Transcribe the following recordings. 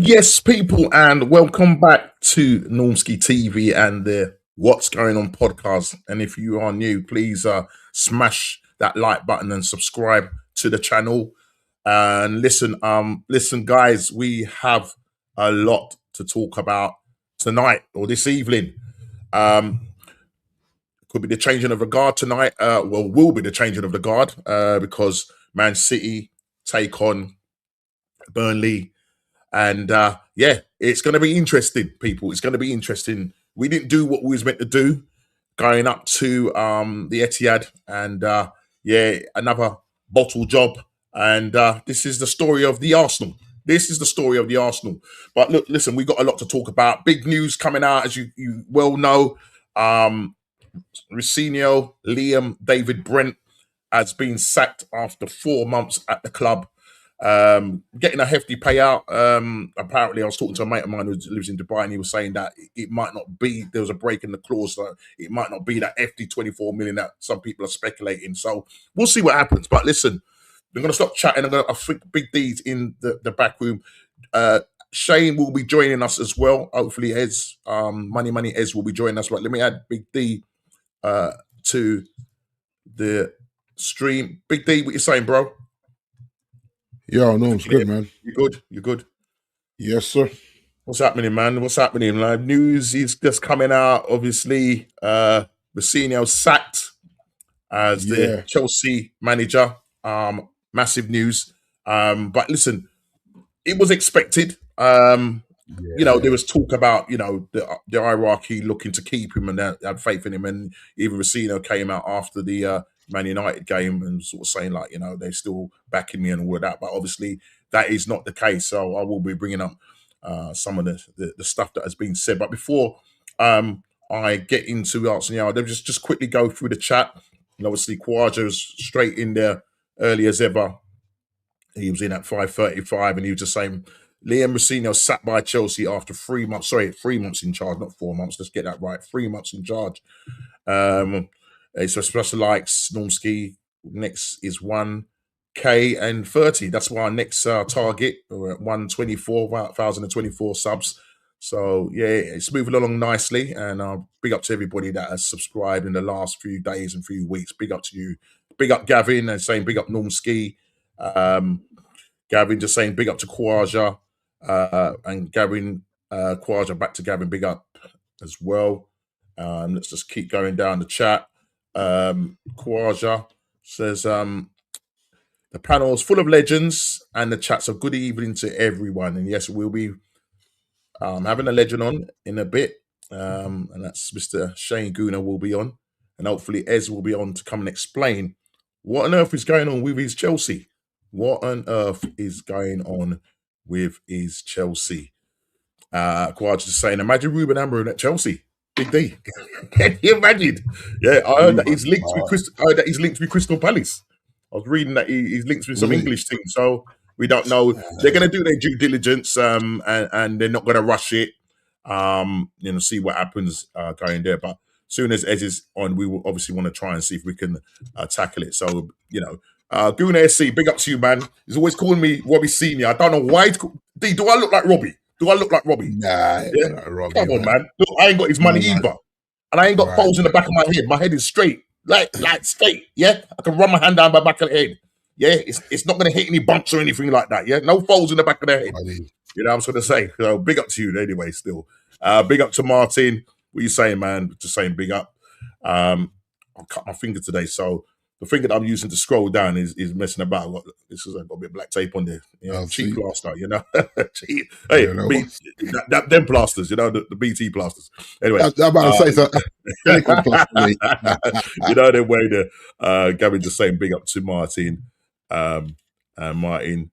Yes, people, and welcome back to Normski TV and the What's Going On podcast. And if you are new, please smash that like button and subscribe to the channel. And listen, guys, we have a lot to talk about tonight or this evening. Could be the changing of the guard tonight. Will be the changing of the guard because Man City take on Burnley. And it's going to be interesting, people. It's going to be interesting. We didn't do what we was meant to do going up to the Etihad. And another bottle job. And this is the story of the Arsenal. This is the story of the Arsenal. But look, listen, we've got a lot to talk about. Big news coming out, as you well know. Rosinho, Liam, David Brent has been sacked after 4 months at the club. Getting a hefty payout. Apparently, I was talking to a mate of mine who lives in Dubai, and he was saying that it might not be, there was a break in the clause, so it might not be that hefty 24 million that some people are speculating. So we'll see what happens. But listen, we're going to stop chatting. I think Big D's in the back room. Shane will be joining us as well. Hopefully, Ez, Money Ez will be joining us. But let me add Big D to the stream. Big D, what you saying, bro? Yeah, no, it's good, man. You good? Yes, sir. What's happening, man? What's happening? News is just coming out. Obviously, Rosinho sacked as the Chelsea manager. Massive news. But listen, it was expected. You know, there was talk about, you know, the hierarchy looking to keep him and had faith in him. And even Rosinho came out after the Man United game and sort of saying, like, you know, they're still backing me and all of that. But obviously that is not the case. So I will be bringing up some of the stuff that has been said. But before I get into Arsenal, I'll just quickly go through the chat. And obviously Khawaja's straight in there early as ever. He was in at 5:35 and he was just saying, Liam Rosinho sacked by Chelsea after 3 months. Sorry, 3 months in charge, not 4 months. Let's get that right. 3 months in charge. It's a special likes Normski. Next is 1K and 30. That's why our next target. We're at 124,024 subs. So yeah, it's moving along nicely. And big up to everybody that has subscribed in the last few days and few weeks. Big up to you. Big up Gavin and saying big up Normski. Gavin just saying big up to Khawaja. And Gavin, Khawaja back to Gavin, big up as well. Let's just keep going down the chat. Khawaja says the panel is full of legends and the chat's a good evening to everyone. And yes, we'll be having a legend on in a bit. And that's Mr. Shane Gooner will be on. And hopefully Ez will be on to come and explain what on earth is going on with his Chelsea. What on earth is going on with his Chelsea? Khawaja is saying, imagine Ruben Amorim at Chelsea. Big D. Can you imagine? Yeah, I heard that he's linked with Crystal Palace. I was reading that he's linked with some English team, so we don't know. They're going to do their due diligence, and they're not going to rush it. See what happens going there. But as soon as Ez is on, we will obviously want to try and see if we can tackle it. So Guna SC, big up to you, man. He's always calling me Robbie Senior. I don't know why. D, do I look like Robbie? Nah, Robbie. Come on, man. Look, I ain't got his money either. And I ain't got folds in the back of my head. My head is straight. Like straight. Yeah? I can run my hand down my back of the head. Yeah? It's not going to hit any bumps or anything like that. Yeah? No folds in the back of the head. You know what I'm going to say? So big up to you anyway, still. Big up to Martin. What are you saying, man? Just saying big up. I cut my finger today, so the finger that I'm using to scroll down is messing about. I've got a bit of black tape on there. You know, cheap plaster, you know. Hey, them plasters, you know, the BT plasters. Anyway. I'm about to say something. You know, the way Gavin just saying big up to Martin. And Martin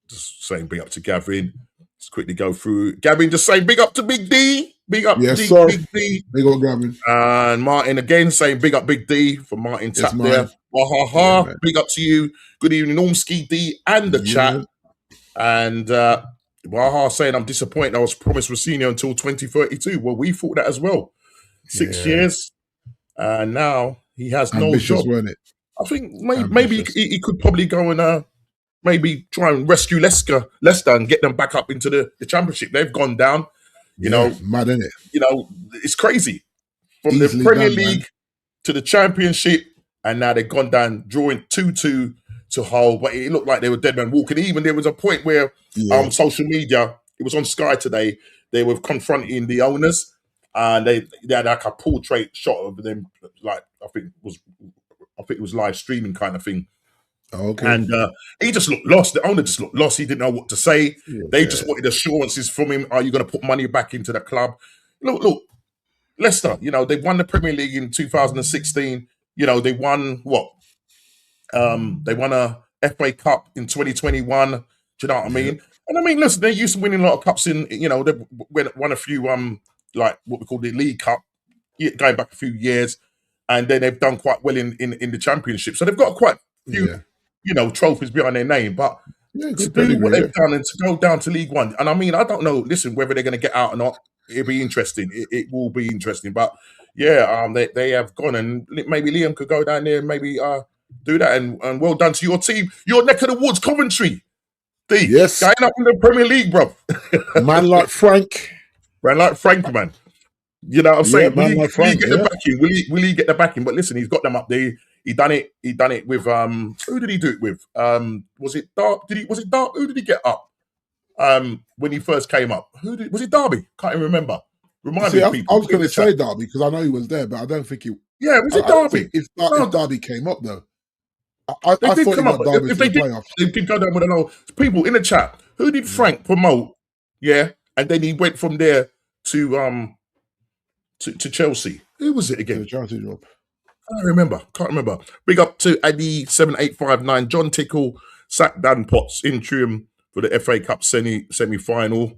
just saying big up to Gavin. Let's quickly go through. Gavin just saying big up to Big D. Big up, yes, sir. Big D. Big up, Gavin. And Martin again saying big up, Big D for Martin tap there. Yeah, big up to you. Good evening, Normski D and the chat. And Waha saying I'm disappointed. I was promised Rosinho until 2032. Well, we thought that as well. 6 years, and now he has no job. It? I think maybe he could probably go and maybe try and rescue Leicester and get them back up into the Championship. They've gone down. You know, mad, isn't it? You know, it's crazy. From Easily the Premier done, League man. to the Championship, and now they've gone down, drawing 2-2 to Hull. But it looked like they were dead men walking. Even there was a point where social media, it was on Sky today, they were confronting the owners, and they had like a portrait shot of them, like I think it was live streaming kind of thing. Okay. And he just looked lost. The owner just looked lost. He didn't know what to say. They just wanted assurances from him. Are you going to put money back into the club? Look, Leicester, they won the Premier League in 2016. They won what? They won a FA Cup in 2021. Do you know what I mean? And I mean, listen, they're used to winning a lot of cups in, they've won a few, like what we call the League Cup, going back a few years. And then they've done quite well in the Championship. So they've got quite a few, trophies behind their name. But to do what they've done and to go down to League One, and I mean, I don't know, listen, whether they're going to get out or not, it'll be interesting. It will be interesting. But they have gone, and maybe Liam could go down there and maybe do that. And well done to your team, your neck of the woods, Coventry. Yes. Going up in the Premier League, bro. Man like Frank. Man. You know what I'm saying? Will he get the backing? Will he get the backing? But listen, he's got them up there. He done it with who did he do it with? Was it Dark? Was it Dark? Who did he get up? When he first came up? Was it Derby? Can't even remember. Remind me, people. I was going to say Derby because I know he was there, but I don't think he. Yeah, was it Derby? If Derby came up though, I they did thought come up. If they did go down with a low. People in the chat. Who did Frank promote? Yeah, and then he went from there to Chelsea. Who was it again? The Chelsea job. Can't remember. Big up to Addy7859, John Tickle, sacked Dan Potts, interim for the FA Cup semi-final.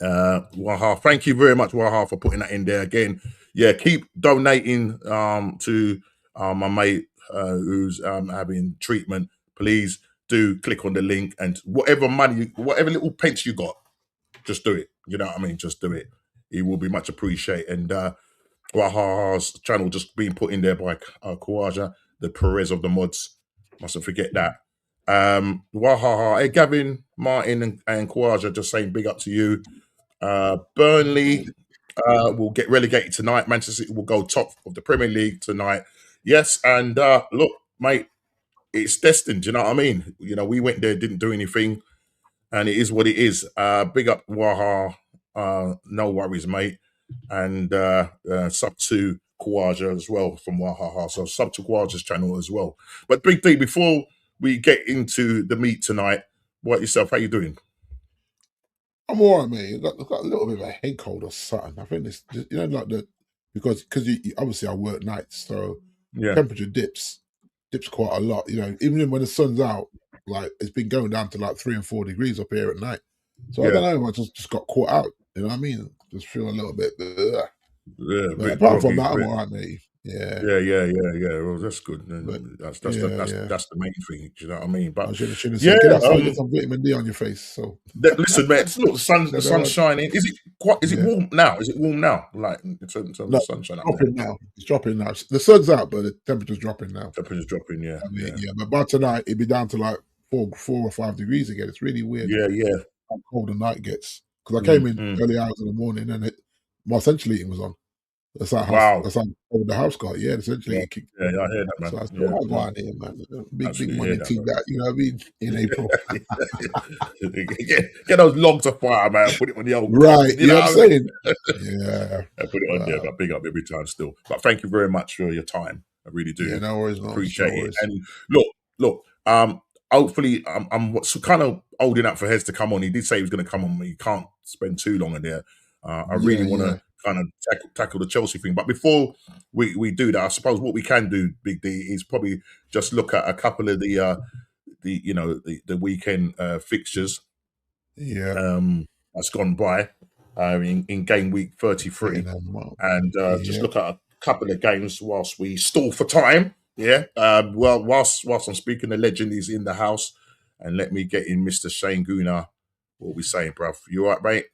Waha, thank you very much, Waha, for putting that in there again. Yeah, keep donating to my mate who's having treatment. Please do click on the link, and whatever little pence you got, just do it. You know what I mean? Just do it. It will be much appreciated. And Waha's channel just being put in there by Kawaja, the Perez of the mods. Mustn't forget that. Wahaha, hey Gavin, Martin, and Kawaja just saying big up to you. Burnley will get relegated tonight. Manchester City will go top of the Premier League tonight. Yes, and look, mate, it's destined. You know what I mean? We went there, didn't do anything, and it is what it is. Big up Waha. No worries, mate. And sub to Kawaja as well from Wahaha. So sub to Kawaja's channel as well. But Big D, before we get into the meat tonight, what yourself? How you doing? I'm all right, mate. I've got a little bit of a head cold or something. I think it's like because obviously I work nights, so temperature dips quite a lot. Even when the sun's out, like it's been going down to like 3 and 4 degrees up here at night. So I don't know. I just got caught out. You know what I mean? Just feel a little bit. But apart from that, I'm all right, mate. Yeah. Well, that's good. That's the main thing. Do you know what I mean? But I should have said, get outside, get some vitamin D on your face. So listen, man. Look, the sun's shining. Is it warm now? Is it warm now? Like in terms of the sunshine? Dropping now. It's dropping now. The sun's out, but the temperature's dropping now. Temperature's dropping. Yeah. But by tonight, it'd be down to like 4 or 5 degrees again. It's really weird. Yeah. How cold the night gets. Because I came in early hours in the morning and my central heating was on. That's how the house got. Yeah, essentially. I hear that, man. So I still have one here, man. Big money team that, you know what I mean? In April. Get those logs of fire, man. Put it on the old. Right. You know what I'm saying? Yeah. Put it on there. But big up every time still. But thank you very much for your time. I really do. Yeah, no worries. Appreciate it. And look. Hopefully, I'm kind of holding up for Hez to come on. He did say he was going to come on. He can't spend too long in there. I really want to kind of tackle the Chelsea thing. But before we do that, I suppose what we can do, Big D, is probably just look at a couple of the weekend fixtures. Yeah. That's gone by in game week 33, and just look at a couple of games whilst we stall for time. Yeah. Whilst I'm speaking, the legend is in the house, and let me get in Mr. Shane Guna. What we saying, bruv? You all right, mate?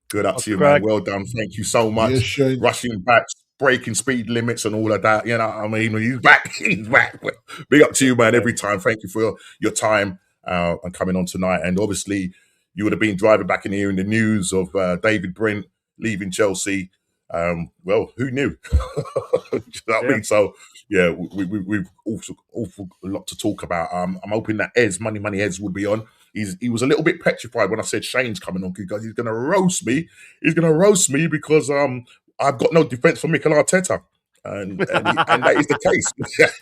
Good up to you, man. Well done. Thank you so much. Yes, Shane. Rushing back breaking speed limits and all of that. You know what I mean? He's back. He's back. Big up to you, man, every time. Thank you for your time and coming on tonight. And obviously, you would have been driving back in here in the news of David Brent leaving Chelsea. Well, who knew? Do you know what I mean? So, yeah, we've awful a lot to talk about. I'm hoping that Money Eds will be on. He was a little bit petrified when I said Shane's coming on because he's going to roast me. He's going to roast me because I've got no defense for Mikel Arteta. And that is the case.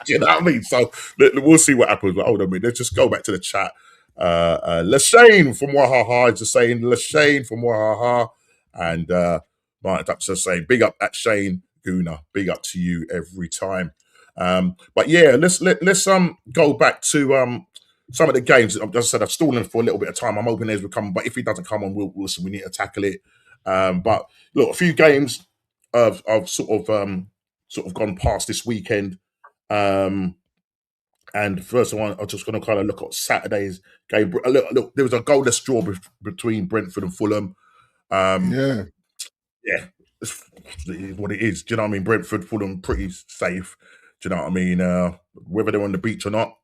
You know what I mean? So we'll see what happens. But hold on a minute. Let's just go back to the chat. Lashane from Wahaha is just saying Lashane from Wahaha. And Martin Dutch just saying big up at Shane Guna. Big up to you every time. But yeah, let's go back to some of the games. As I said, I've stolen for a little bit of time. I'm hoping Ez will come, but if he doesn't come on, listen, we need to tackle it. But look, a few games of sort of gone past this weekend. And first one, I'm just going to kind of look at Saturday's game. Look, there was a goalless draw between Brentford and Fulham. Yeah, it's what it is. Do you know what I mean? Brentford, Fulham, pretty safe. Do you know what I mean? Whether they're on the beach or not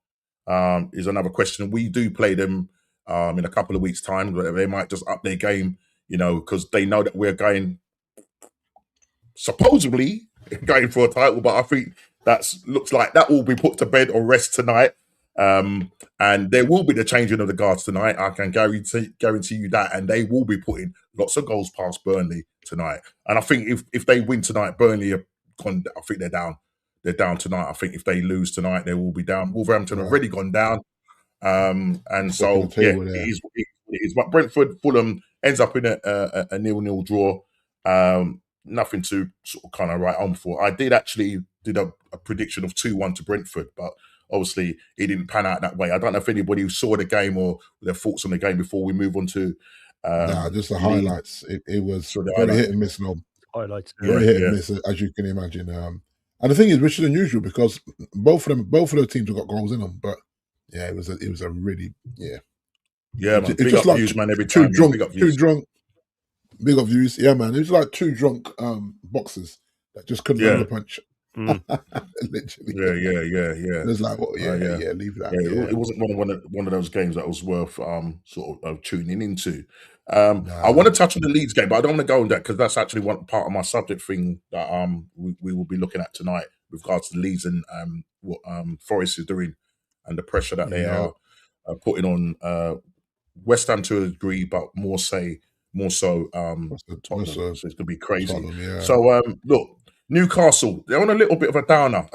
is another question. We do play them in a couple of weeks' time. They might just up their game, you know, because they know that we're going supposedly going for a title. But I think looks like that will be put to bed or rest tonight. And there will be the changing of the guards tonight. I can guarantee you that. And they will be putting lots of goals past Burnley tonight. And I think if they win tonight, Burnley are gone. I think they're down. They're down tonight. I think if they lose tonight, they will be down. Wolverhampton have already gone down. And so, yeah, it is. But Brentford, Fulham ends up in a 0-0 draw. Nothing to sort of kind of write on for. I did a prediction of 2-1 to Brentford, but obviously it didn't pan out that way. I don't know if anybody who saw the game or their thoughts on the game before we move on to just the highlights. It was very hit and miss. Highlights, very hit and miss, as you can imagine. And the thing is, which is unusual because both of those teams have got goals in them. But yeah, it was a really man. It's big just up like views, man. Every time, too drunk. Big up views, yeah, man. It was like two drunk boxers that just couldn't land a punch. Literally, yeah. It was like, well, leave that. Yeah, it wasn't one of those games that was worth sort of tuning into. I want to touch on the Leeds game, but I don't want to go on that because that's actually one part of my subject thing that we will be looking at tonight with regards to Leeds and what Forest is doing and the pressure that they are putting on West Ham to a degree, but more so Tottenham. So it's going to be crazy. So look, Newcastle, they're on a little bit of a downer.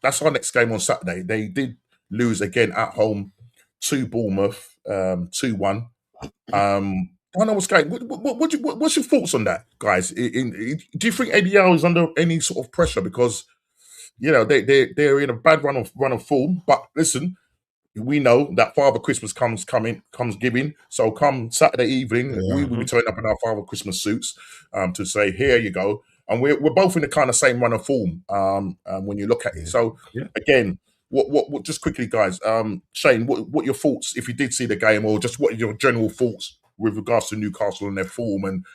That's our next game on Saturday. They did lose again at home to Bournemouth, 2-1. I don't know what's going. What's your thoughts on that, guys? Do you think Eddie Howe is under any sort of pressure because you know they're in a bad run of form? But listen, we know that Father Christmas comes giving. So come Saturday evening, we will be turning up in our Father Christmas suits to say, here you go. And we're both in the kind of same run of form when you look at it. So again, what just quickly, guys, Shane, what your thoughts if you did see the game, or just what are your general thoughts with regards to Newcastle and their form and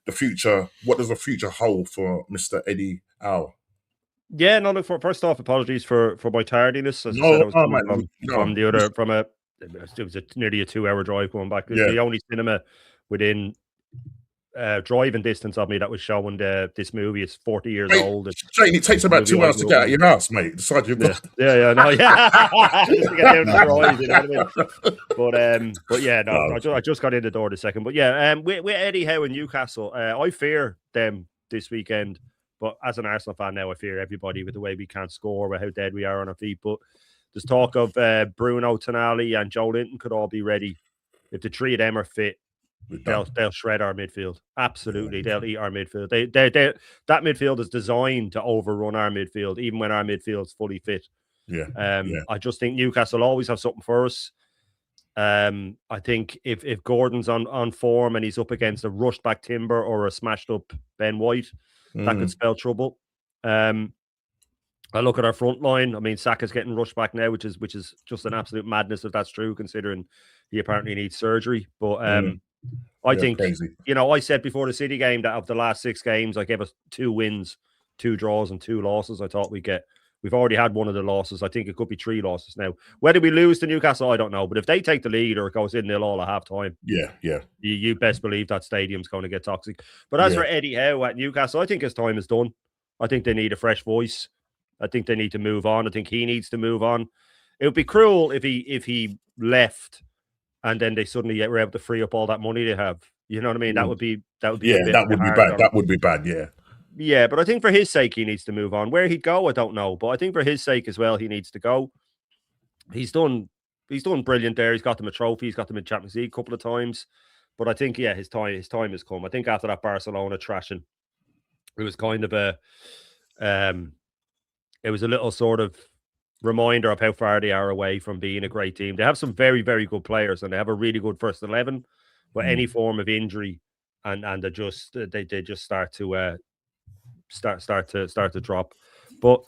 the future? What does the future hold for Mr. Eddie Howe? Yeah, no. Look, first off, apologies for my tardiness. As I said, I was coming from the other it was nearly a 2-hour drive going back. The only cinema within driving distance of me that was showing this movie is 40 years old. Shane, it takes about 2 hours to get out of your house, mate. Just to get down the drive, you know what I mean? But I just got in the door the second. But with Eddie Howe and Newcastle, I fear them this weekend. But as an Arsenal fan now, I fear everybody with the way we can't score, with how dead we are on our feet. But there's talk of Bruno, Tonali and Joe Linton could all be ready. If the three of them are fit, they'll shred our midfield. Absolutely. They'll eat our midfield. That midfield is designed to overrun our midfield, even when our midfield's fully fit. I just think Newcastle always have something for us. I think if Gordon's on form and he's up against a rushed back Timber or a smashed up Ben White, that could spell trouble. I look at our front line. I mean, Saka's getting rushed back now, which is just an absolute madness if that's true, considering he apparently needs surgery. But I think crazy. I said before the City game that of the last 6 games, I gave us 2 wins 2 draws and 2 losses. I thought we'd get. We've already had one of the losses. I think it could be 3 losses now. Whether we lose to Newcastle, I don't know. But if they take the lead or it goes in 0-0 at half-time, you best believe that stadium's going to get toxic. But as for Eddie Howe at Newcastle, I think his time is done. I think they need a fresh voice. I think they need to move on. I think he needs to move on. It would be cruel if he left and then they suddenly were able to free up all that money they have. You know what I mean? That would be that would be bad. That would be bad. Yeah. Yeah, but I think for his sake, he needs to move on. Where he'd go, I don't know. But I think for his sake as well, he needs to go. He's done brilliant there. He's got them a trophy. He's got them in Champions League a couple of times. But I think, his time has come. I think after that Barcelona trashing, it was kind of it was a little sort of reminder of how far they are away from being a great team. They have some very, very good players and they have a really good first 11. But any form of injury and they just start to drop. But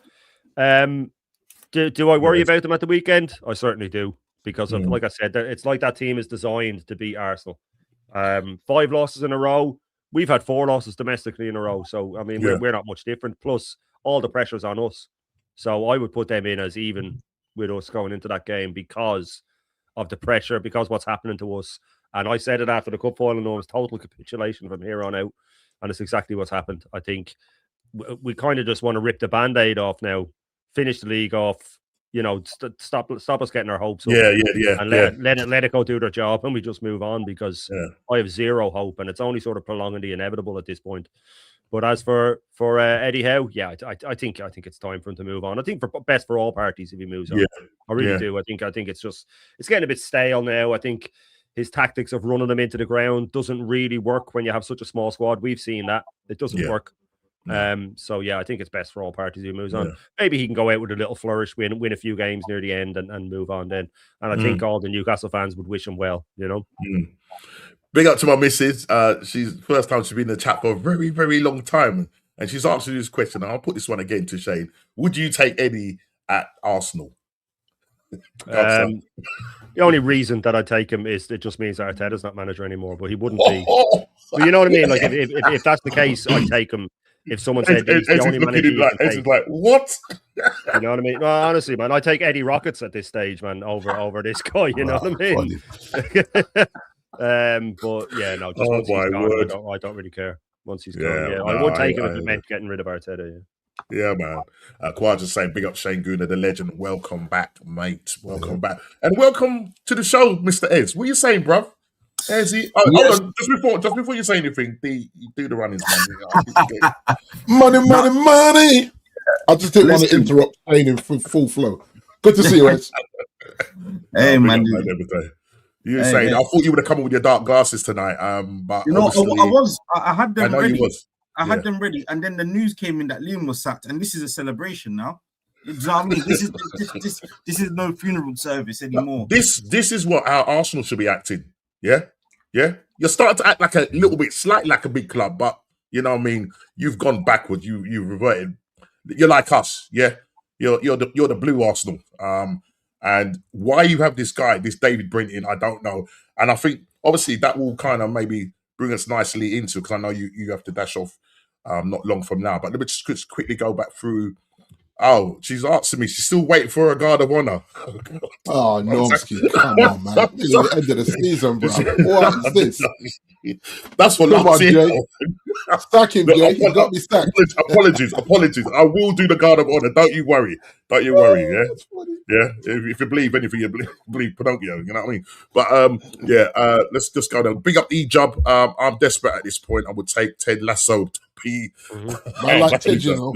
do I worry about them at the weekend? I certainly do, because of like I said, it's like that team is designed to beat Arsenal. 5 losses in a row. We've had 4 losses domestically in a row, so I mean we're not much different. Plus all the pressure's on us, so I would put them in as even with us going into that game because of the pressure, because what's happening to us. And I said it after the cup final, it was total capitulation from here on out, and it's exactly what's happened. I think we kind of just want to rip the Band-Aid off now, finish the league off, stop us getting our hopes up. And let it go do their job, and we just move on, because I have zero hope, and it's only sort of prolonging the inevitable at this point. But as for Eddie Howe, I think it's time for him to move on. I think best for all parties if he moves on. I really do. I think it's getting a bit stale now. I think his tactics of running them into the ground doesn't really work when you have such a small squad. We've seen that. It doesn't work. So I think it's best for all parties if he moves on. Maybe he can go out with a little flourish, win a few games near the end and move on then. And I think all the Newcastle fans would wish him well, Big up to my missus. She's first time she's been in the chat for a very, very long time. And she's answering this question. I'll put this one again to Shane. Would you take Eddie at Arsenal? The only reason that I take him is it just means that Arteta's not manager anymore, but he wouldn't be. But you know what I mean? Like if that's the case, I'd take him. If someone said he's the only manager you can take, like, what? You know what I mean? Well, honestly, man, I take Eddie Rockets at this stage, man, over this guy. You know what I mean? But just once he's gone, I don't really care. Once he's gone, I would take him if it meant getting rid of Arteta. Yeah, man. Quad just saying, big up Shane Guna, the legend. Welcome back, mate. Welcome back. And welcome to the show, Mr. Ez. What are you saying, bruv? Ezzy? Just before you say anything, do the runnings, man. Money. I just didn't want to interrupt Shane in full flow. Good to see you, Ez. Hey, man. You were saying, I thought you would have come up with your dark glasses tonight. But I had them ready. I had them ready, and then the news came in that Liam was sacked, and this is a celebration now. You know what I mean? This is no funeral service anymore. This is what our Arsenal should be acting. Yeah. You're starting to act like a little bit, slightly like a big club, but you know what I mean. You've gone backwards. You've reverted. You're like us. Yeah. You're the blue Arsenal. And why you have this guy, this David Brinton, I don't know. And I think obviously that will kind of maybe bring us nicely into, because I know you have to dash off not long from now. But let me just quickly go back through. Oh, she's asking me. She's still waiting for a guard of honor. Oh, Normski, come on, man. It's the end of the season, bro. What is this? That's what I'm saying. Sack him, Jay. He got me sacked. Apologies. I will do the guard of honor. Don't you worry. Yeah. If you believe anything, you believe Pinocchio. You know what I mean? But let's just go down. Big up E-Job. I'm desperate at this point. I would take Ted Lasso to be. I like Ted, you know.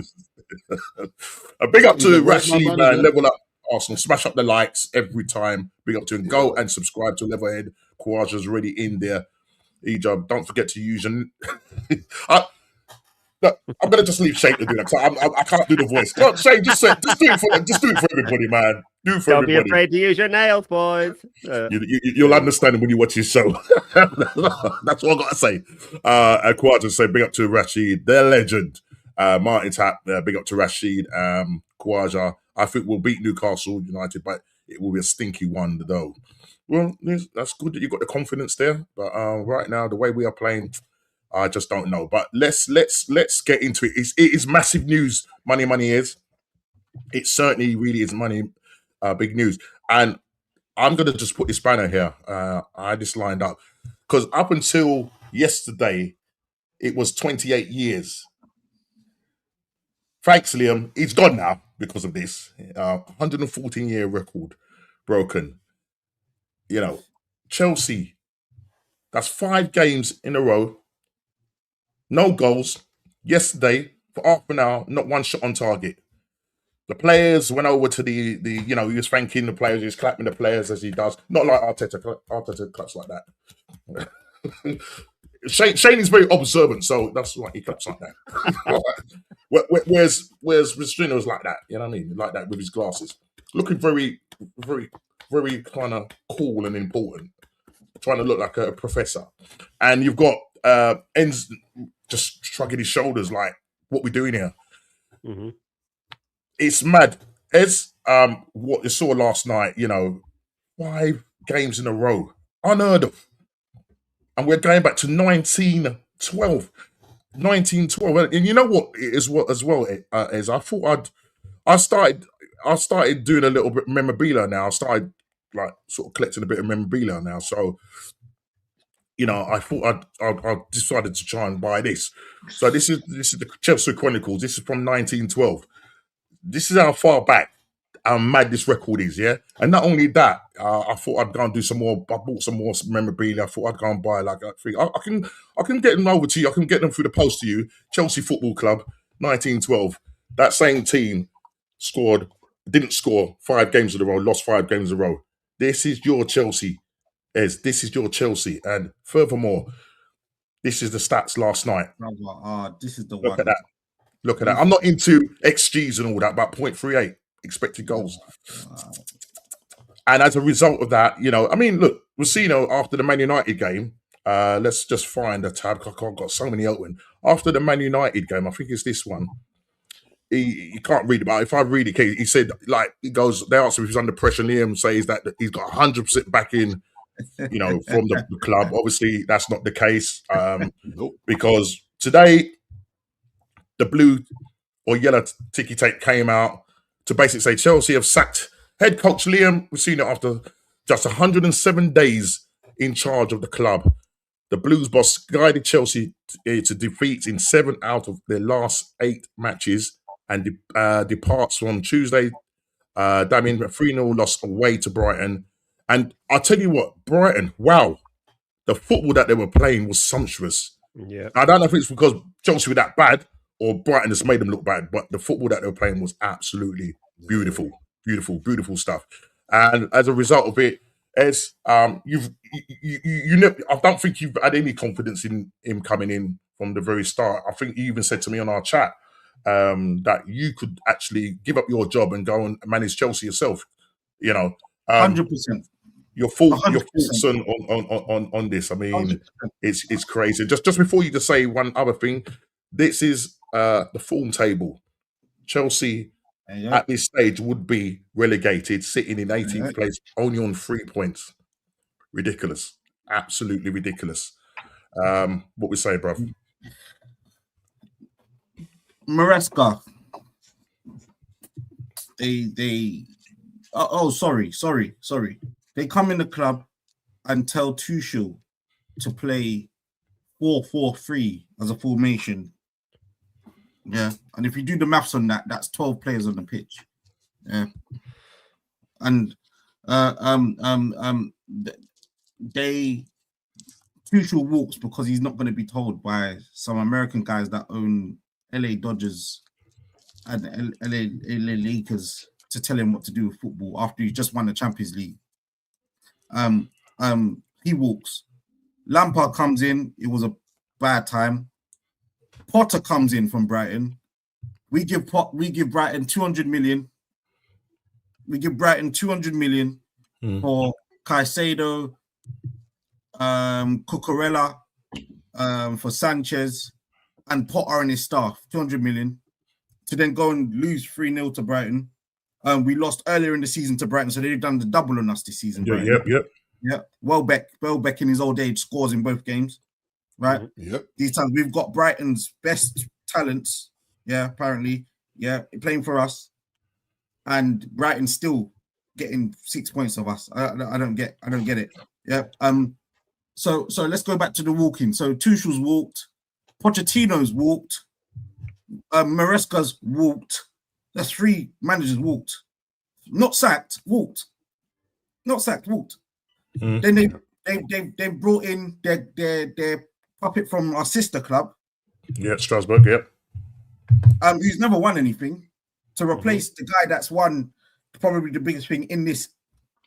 A big up to Rashid, man. Level up Arsenal. Smash up the likes every time. Big up to him. Go and subscribe to Levelhead. Kouaja's already in there. E-Job. Don't forget to use your. I'm gonna just leave Shane to do that because I can't do the voice. Go on, Shane, just do it for everybody, man. Do it for everybody. Don't be afraid to use your nails, boys. You'll understand when you watch his show. That's what I gotta say. And Kouaja say big up to Rashid, the legend. Martin Tapp, big up to Rashid. Kouaja, I think we'll beat Newcastle United, but it will be a stinky one though. Well, that's good that you've got the confidence there. But right now, the way we are playing, I just don't know. But let's get into it. It is massive news. Money is. It certainly really is big news. And I'm gonna just put this banner here. I just lined up because up until yesterday, it was 28 years. Thanks, Liam. He's gone now because of this. 114-year record broken. You know, Chelsea. That's 5 games in a row. No goals. Yesterday, for half an hour, not one shot on target. The players went over to the he was thanking the players, he was clapping the players as he does. Not like Arteta. Arteta claps like that. Shane is very observant, so that's why he claps like that. Whereas Restrino was like that, you know what I mean? Like that with his glasses. Looking very, very, very kind of cool and important. Trying to look like a professor. And you've got Enz just shrugging his shoulders like, what we doing here? Mm-hmm. It's mad. As what you saw last night, 5 games in a row. Unheard of. And we're going back to 1912. 1912. And you know what as well is I thought I started doing a little bit of memorabilia now. I started like sort of collecting a bit of memorabilia now. So I thought I decided to try and buy this. So this is the Chelsea Chronicles. This is from 1912. This is how far back mad this record is, yeah. And not only that, I thought I'd go and do some more. I bought some more memorabilia. I thought I'd go and buy like a thing. I can get them over to you. I can get them through the post to you. Chelsea Football Club, 1912. That same team didn't score 5 games in a row, lost 5 games in a row. This is your Chelsea, Ez. This is your Chelsea. And furthermore, this is the stats last night. This is the Look one. at that. Look at that. I'm not into XGs and all that, but 0.38 expected goals. And as a result of that, look, Rossino, after the Man United game, let's just find a tab. I've got so many open. After the Man United game, I think it's this one. He can't read it, but if I read it, he said, they asked him if he's under pressure. Liam says that he's got 100% backing, from the club. Obviously, that's not the case because today, the blue or yellow ticky tape came out to basically say Chelsea have sacked head coach Liam Rossino after just 107 days in charge of the club. The Blues boss guided Chelsea to defeats in 7 out of their last 8 matches and departs on Tuesday. Damien 3-0 loss away to Brighton. And I'll tell you what, Brighton, wow, the football that they were playing was sumptuous. Yeah, I don't know if it's because Chelsea were that bad or Brighton has made them look bad, but the football that they were playing was absolutely beautiful, beautiful, beautiful stuff. And as a result of it, as I don't think you've had any confidence in him coming in from the very start. I think you even said to me on our chat that you could actually give up your job and go and manage Chelsea yourself. 100%. Your thoughts on this. I mean, 100%. It's crazy. Just before you just say one other thing, this is the form table. Chelsea at this stage would be relegated, sitting in 18th place, only on 3 points. Ridiculous. Absolutely ridiculous. What we say, bruv? Maresca. Sorry. They come in the club and tell Tuchel to play 4-4-3 as a formation. Yeah, and if you do the maths on that, that's 12 players on the pitch. Yeah, and Tuchel walks because he's not going to be told by some American guys that own LA Dodgers and LA Lakers to tell him what to do with football after he just won the Champions League. He walks. Lampard comes in. It was a bad time. Potter comes in from Brighton. We give Brighton 200 million. We give Brighton 200 million for Caicedo, Cucurella, for Sanchez, and Potter and his staff. 200 million to then go and lose 3-0 to Brighton. We lost earlier in the season to Brighton, so they've done the double on us this season. Yeah. Welbeck in his old age scores in both games. right? Yep. These times we've got Brighton's best talents, apparently, playing for us, and Brighton still getting 6 points of us. I don't get it. Yeah. So let's go back to the walking. So Tuchel's walked, Pochettino's walked, Maresca's walked. That's 3 managers walked. Not sacked, walked. Not sacked, walked. Then they brought in their puppet from our sister club. Yeah, Strasbourg, yep. Who's never won anything, to replace the guy that's won probably the biggest thing in this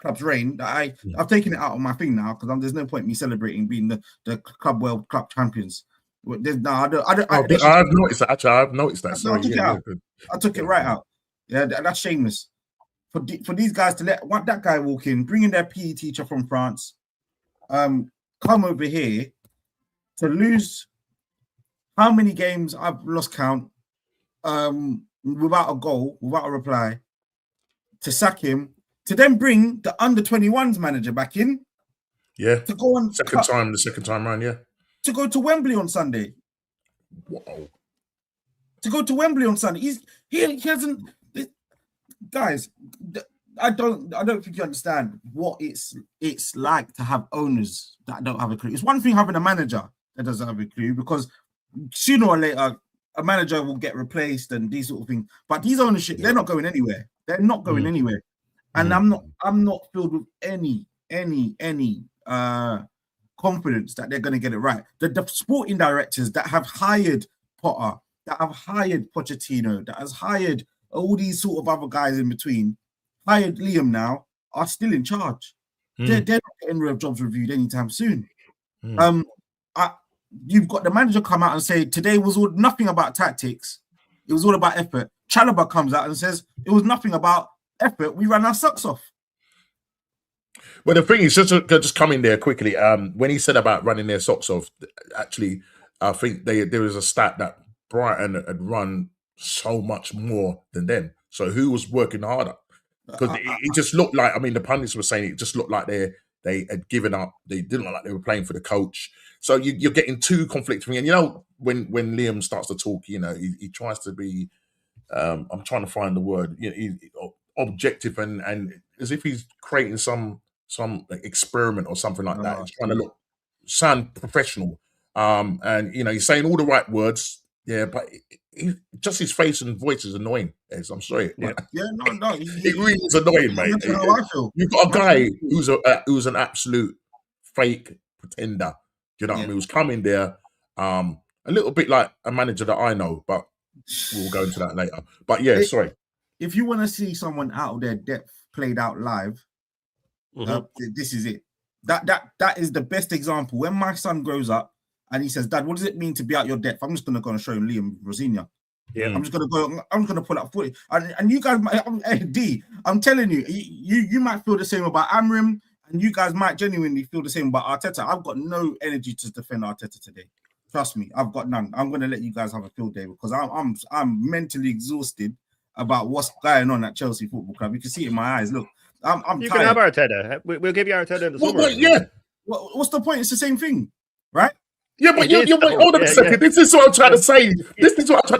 club's reign. That I've taken it out of my thing now because there's no point in me celebrating being the Club World Club champions. I've noticed that. Actually, I've noticed that. Sorry, I took it out. I took it right out. Yeah, that's shameless. For these guys to let that guy walk in, bring in their PE teacher from France, come over here to lose. How many games I've lost count without a goal, without a reply, to sack him, to then bring the under-21s manager back in. Yeah. To go on the second time round, yeah. To go to Wembley on Sunday. Wow. To go to Wembley on Sunday. He hasn't. Guys, I don't think you understand what it's like to have owners that don't have a clue. It's one thing having a manager that doesn't have a clue, because sooner or later a manager will get replaced and these sort of things. But these ownership, they're not going anywhere. They're not going anywhere. And I'm not filled with any confidence that they're going to get it right. The sporting directors that have hired Potter, that have hired Pochettino, that has hired all these sort of other guys in between, hired Liam now, are still in charge. They're not getting rid of jobs reviewed anytime soon. You've got the manager come out and say today was nothing about tactics, it was all about effort. Chalobah comes out and says it was nothing about effort, we ran our socks off. Well, the thing is, just come in there quickly. When he said about running their socks off, actually, I think there was a stat that Brighton had run so much more than them. So who was working harder? Because it just looked like, the pundits were saying it just looked like they had given up. They didn't look like they were playing for the coach. So you're getting two conflicting. And when Liam starts to talk, he tries to be. I'm trying to find the word. Objective and as if he's creating some experiment or something like that. He's trying to sound professional. And he's saying all the right words. Yeah, but just his face and voice is annoying. I'm sorry. No. It really is annoying, mate. That's how I feel. You've got a guy who's an absolute fake pretender. Do you know what I mean? Who's coming there, a little bit like a manager that I know, but we'll go into that later. But yeah, sorry. If you want to see someone out of their depth played out live, this is it. That is the best example. When my son grows up and he says, "Dad, what does it mean to be out your depth?" I'm just going to go and show him Liam Rosignol. Yeah, I'm just going to pull up footage. And you guys, D, I'm telling you, you might feel the same about Amrim, and you guys might genuinely feel the same about Arteta. I've got no energy to defend Arteta today. Trust me, I've got none. I'm going to let you guys have a field day because I'm mentally exhausted about what's going on at Chelsea Football Club. You can see it in my eyes. Look, I'm you tired. Can have Arteta. We'll give you Arteta in the summer. Yeah. What's the point? It's the same thing, right? Yeah, but hold on a second. Yeah. This is what I'm trying to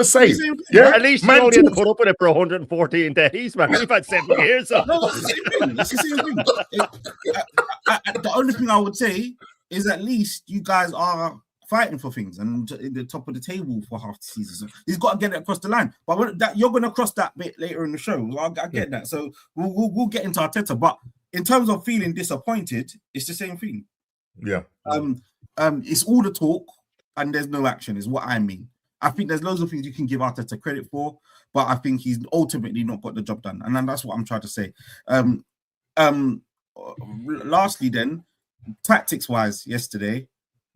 say. Yeah, at least you only have to put up with it for 114 days, man. We've had 7 years. So. No, it's the same thing. It's the same thing. The only thing I would say is at least you guys are fighting for things and at the top of the table for half the season. So he's got to get it across the line. But you're going to cross that bit later in the show. I get that. So we'll get into Arteta. But in terms of feeling disappointed, it's the same thing. Yeah. It's all the talk and there's no action is what I mean. I think there's loads of things you can give Arteta credit for, but I think he's ultimately not got the job done. And then that's what I'm trying to say. Lastly then, tactics-wise yesterday,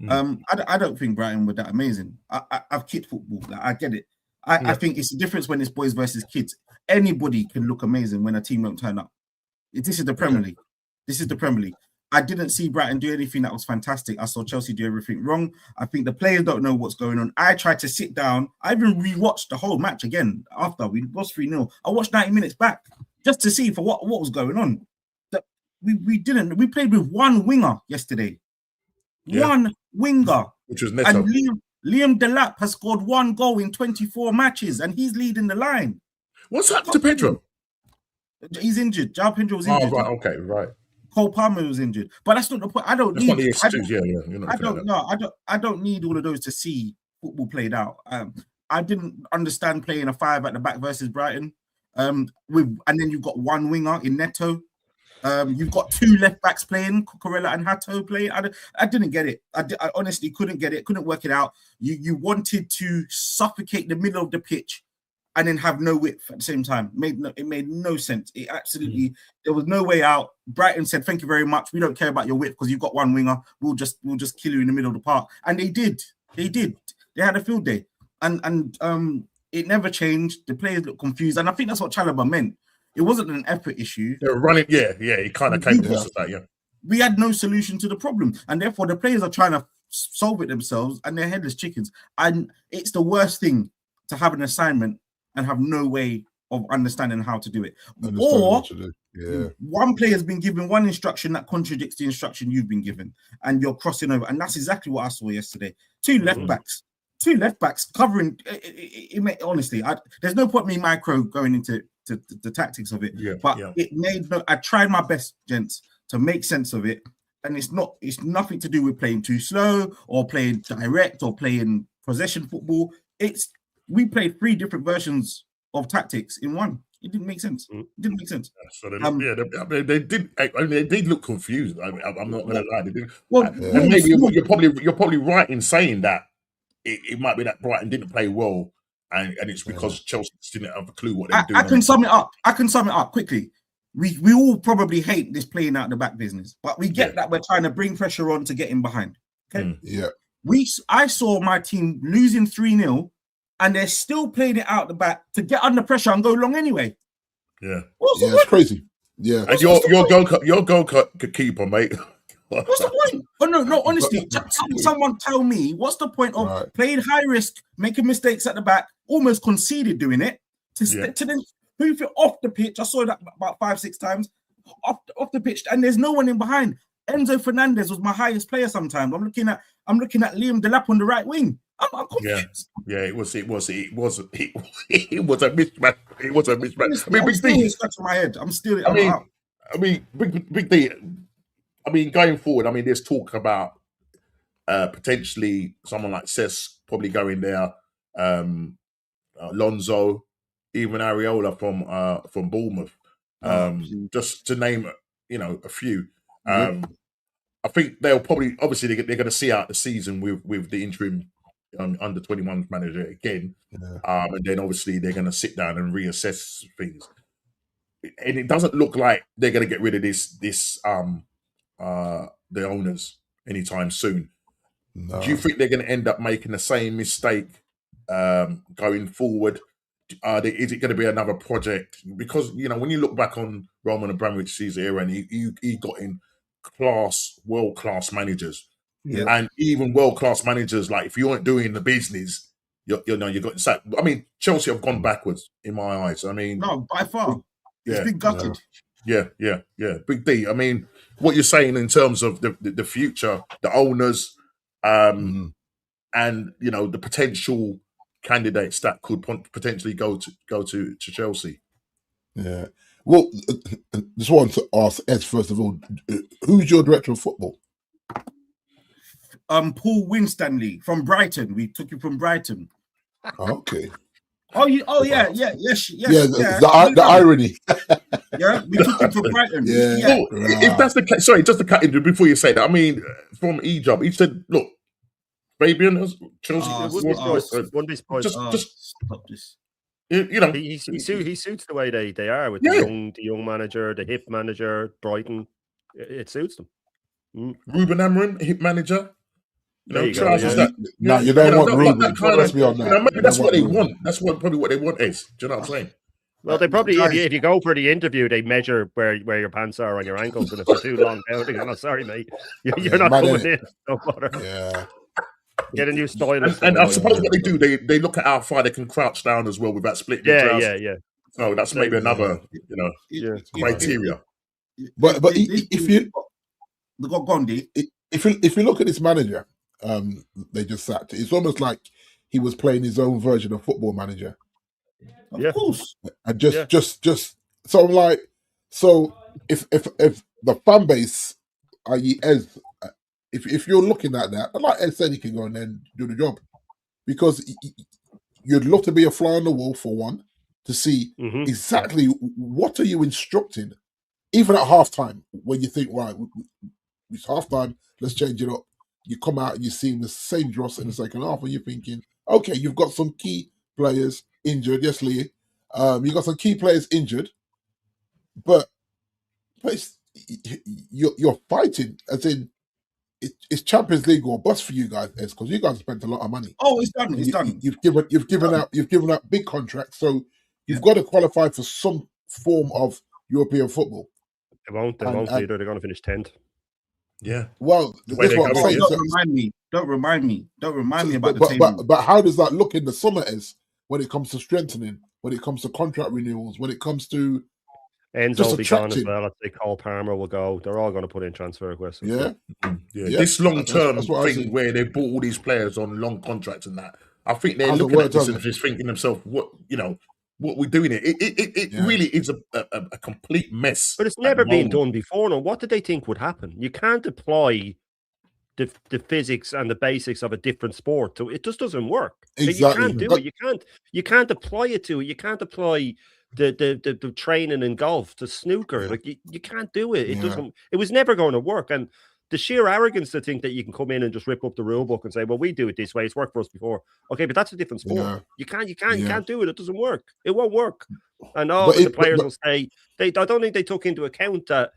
I don't think Brighton were that amazing. I've kicked football. I get it. I think it's the difference when it's boys versus kids. Anybody can look amazing when a team don't turn up. This is the Premier League. This is the Premier League. I didn't see Brighton do anything that was fantastic. I saw Chelsea do everything wrong. I think the players don't know what's going on. I tried to sit down. I even rewatched the whole match again after we lost 3-0. I watched 90 minutes back just to see for what was going on. We played with one winger yesterday. Yeah. One winger. which was Neto. And Liam Delap has scored 1 goal in 24 matches, and he's leading the line. What's happened to Pedro? He's injured. João Pedro was injured. Oh, right, okay, right. Cole Palmer was injured, but that's not the point. I don't need all of those to see football played out. I didn't understand playing a 5 at the back versus Brighton. And then you've got one winger in Neto. You've got 2 left backs playing, Cucurella and Hato playing. I didn't get it. I honestly couldn't get it. Couldn't work it out. You wanted to suffocate the middle of the pitch and then have no width at the same time. It made no sense. It absolutely, there was no way out. Brighton said, "Thank you very much. We don't care about your width because you've got one winger. We'll just kill you in the middle of the park." And they did. They had a field day, and it never changed. The players looked confused, and I think that's what Chalobah meant. It wasn't an effort issue. They were running, he kind of came across as that, We had no solution to the problem, and therefore the players are trying to solve it themselves, and they're headless chickens. And it's the worst thing to have an assignment and have no way of understanding how to do it. Or one player has been given one instruction that contradicts the instruction you've been given, and you're crossing over. And that's exactly what I saw yesterday. 2 left backs covering. Honestly, there's no point me micro going into the tactics of it. It made I tried my best, gents, to make sense of it, and it's nothing to do with playing too slow or playing direct or playing possession football. We played 3 different versions of tactics in one. It didn't make sense. It didn't make sense. So they did. They did look confused. I'm not going to lie. They did. And maybe you're probably right in saying that it might be that Brighton didn't play well, and it's because Chelsea didn't have a clue what they were doing. I can sum it up quickly. We all probably hate this playing out the back business, but we get that we're trying to bring pressure on to get in behind. Okay. I saw my team losing 3-0. And they're still playing it out the back to get under pressure and go long anyway. It's crazy. And your goal keeper, mate. What's the point? Oh no, honestly, someone tell me what's the point of playing high risk, making mistakes at the back, almost conceded doing it to then move it off the pitch. I saw that about 5-6 times off the pitch, and there's no one in behind. Enzo Fernandez was my highest player. Sometimes I'm looking at Liam Delap on the right wing. I'm confused. It was a mismatch. It was a mismatch. I'm still scratching my head. Big D. Going forward, there's talk about potentially someone like Cesc probably going there. Alonso, even Areola from Bournemouth. Just to name a few. I think they'll probably they're going to see out the season with the interim under 21 manager again, and then obviously they're going to sit down and reassess things. And it doesn't look like they're going to get rid of the owners anytime soon. No. Do you think they're going to end up making the same mistake going forward? Is it going to be another project? Because when you look back on Roman Abramovich's era, and he got in world-class managers. And even world-class managers, like if you weren't doing the business, you got sacked. Chelsea have gone backwards in my eyes. No, by far. It's been gutted. Yeah. Big D. What you're saying in terms of the future, the owners, and the potential candidates that could potentially go to Chelsea. Yeah. Well, just want to ask Ed first of all, who's your director of football? Paul Winstanley from Brighton. We took him from Brighton. Okay. Yeah. The irony. We took him from Brighton. If that's the case, sorry, just to cut in before you say that. From E-Job, he said, "Look, Fabian has Chelsea." Wouldn't be surprised. Just stop this. He suits the way they are with the young manager, the hip manager, Brighton. It suits them. Ruben Amorim, hip manager. You don't want Ruben. Let's be honest. Maybe that's what they want. That's probably what they want is. Do you know what I'm saying? Well, they probably, if you go for the interview, they measure where your pants are on your ankles, and if they're too long down, they're like, sorry, mate, you're not coming in. No bother. Yeah. Get a new stylist. And I suppose what they do, they look at how far they can crouch down as well without splitting the trousers. Yeah. So that's maybe another, criteria. But if you Gondi, if you look at this manager, they just sacked. It's almost like he was playing his own version of Football Manager. Of course. And just so I'm like, so if the fan base, i.e. Ez, if you're looking at that, like Ez said, he can go and then do the job, because you'd love to be a fly on the wall for one, to see exactly what are you instructing, even at halftime, when you think, right, it's halftime, let's change it up. You come out and you see the same dross in the second half, and you're thinking, okay, you've got some key players injured. Yes, Lee. You got some key players injured, but you're fighting, as in it's Champions League or bust for you guys, because you guys spent a lot of money. Oh, it's done. It's done. You've given out big contracts, so you've got to qualify for some form of European football. They won't either. They're going to finish 10th. Yeah. Well, that's what I'm saying. Don't remind me about the table. But how does that look in the summer, as when it comes to strengthening, when it comes to contract renewals, when it comes to Enzo will be gone as well. I'd say Cole Palmer will go. They're all going to put in transfer requests. Yeah. This long-term thing where they bought all these players on long contracts and that, I think they're looking at this and just thinking to themselves, what we're doing here. It really is a complete mess. But it's never been done before. No, what did they think would happen? You can't apply the physics and the basics of a different sport, so it just doesn't work. Exactly. You can't do it. You can't apply it to it. You can't apply the training in golf to snooker. Like you can't do it. It doesn't. It was never going to work. And the sheer arrogance to think that you can come in and just rip up the rule book and say, "Well, we do it this way. It's worked for us before." Okay, but that's a different sport. Yeah. You can't do it. It doesn't work. It won't work. And the players will say I don't think they took into account that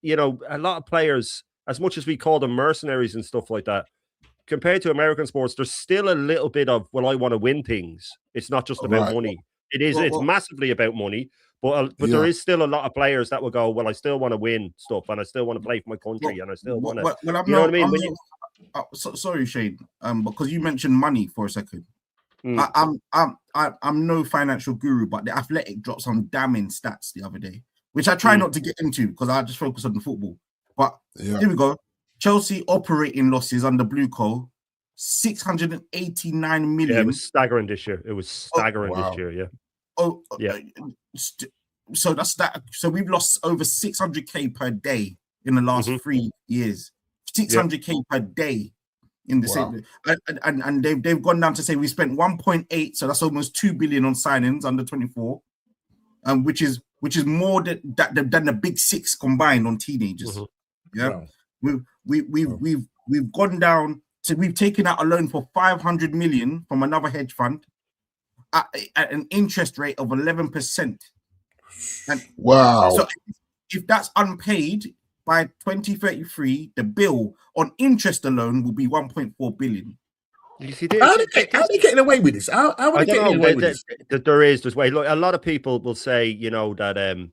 a lot of players, as much as we call them mercenaries and stuff like that, compared to American sports, there's still a little bit of, well, I want to win things. It's not just about money. It is. It's massively about money, but there is still a lot of players that will go, well, I still want to win stuff, and I still want to play for my country, and I still want to. Well, you know what I mean? Sorry, Shane, because you mentioned money for a second. I'm no financial guru, but the Athletic dropped some damning stats the other day, which I try not to get into because I just focus on the football. But here we go. Chelsea operating losses under Blue Co, 689 million. Yeah, it was staggering this year. This year, yeah. Oh, yeah. So that's that. So we've lost over 600k per day in the last 3 years. 600k per day in the same. And they've gone down to say we spent 1.8, so that's almost 2 billion on signings under 24, which is more than the big six combined on teenagers. Yeah, we've gone down. So we've taken out a loan for 500 million from another hedge fund at an interest rate of 11%. And so if that's unpaid by 2033, the bill on interest alone will be 1.4 billion. You see, how are they getting away with this? How are they getting away with this? There's way. Look, a lot of people will say, that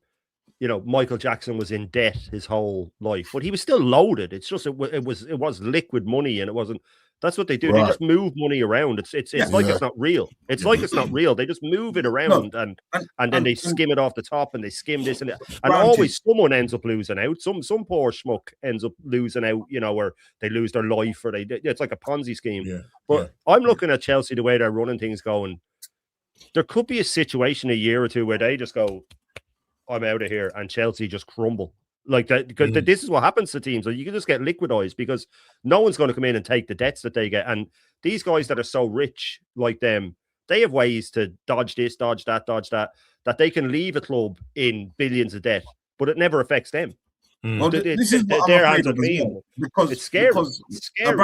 Michael Jackson was in debt his whole life, but he was still loaded. It's just it was liquid money, and it wasn't. That's what they do. Right. They just move money around. It's like it's not real. It's like it's not real. They just move it around and then they skim it off the top and they skim this and that. And always someone ends up losing out. Some poor schmuck ends up losing out, or they lose their life, or it's like a Ponzi scheme. Yeah. But I'm looking at Chelsea, the way they're running things, going, there could be a situation a year or two where they just go, I'm out of here, and Chelsea just crumble. Like that, because this is what happens to teams. You can just get liquidized because no one's going to come in and take the debts that they get. And these guys that are so rich, like them, they have ways to dodge this, dodge that, that they can leave a club in billions of debt, but it never affects them. Well, this is what I'm afraid of as well, because it's scary. It's scary.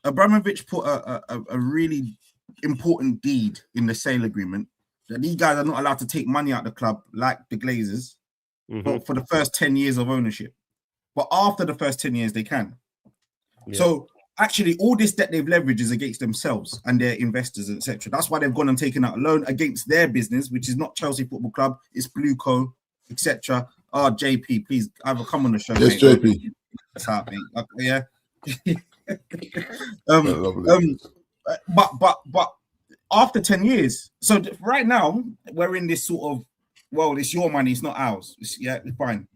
Abramovich put a really important deed in the sale agreement that these guys are not allowed to take money out of the club like the Glazers. For the first 10 years of ownership, but after the first 10 years they can. So actually all this debt they've leveraged is against themselves and their investors, etc. That's why they've gone and taken out a loan against their business, which is not Chelsea Football Club, it's Blue Co, etc. JP, please either come on the show. Yes, mate. JP. That's how, mate. But after 10 years, so right now we're in this sort of, well, it's your money, it's not ours. It's fine.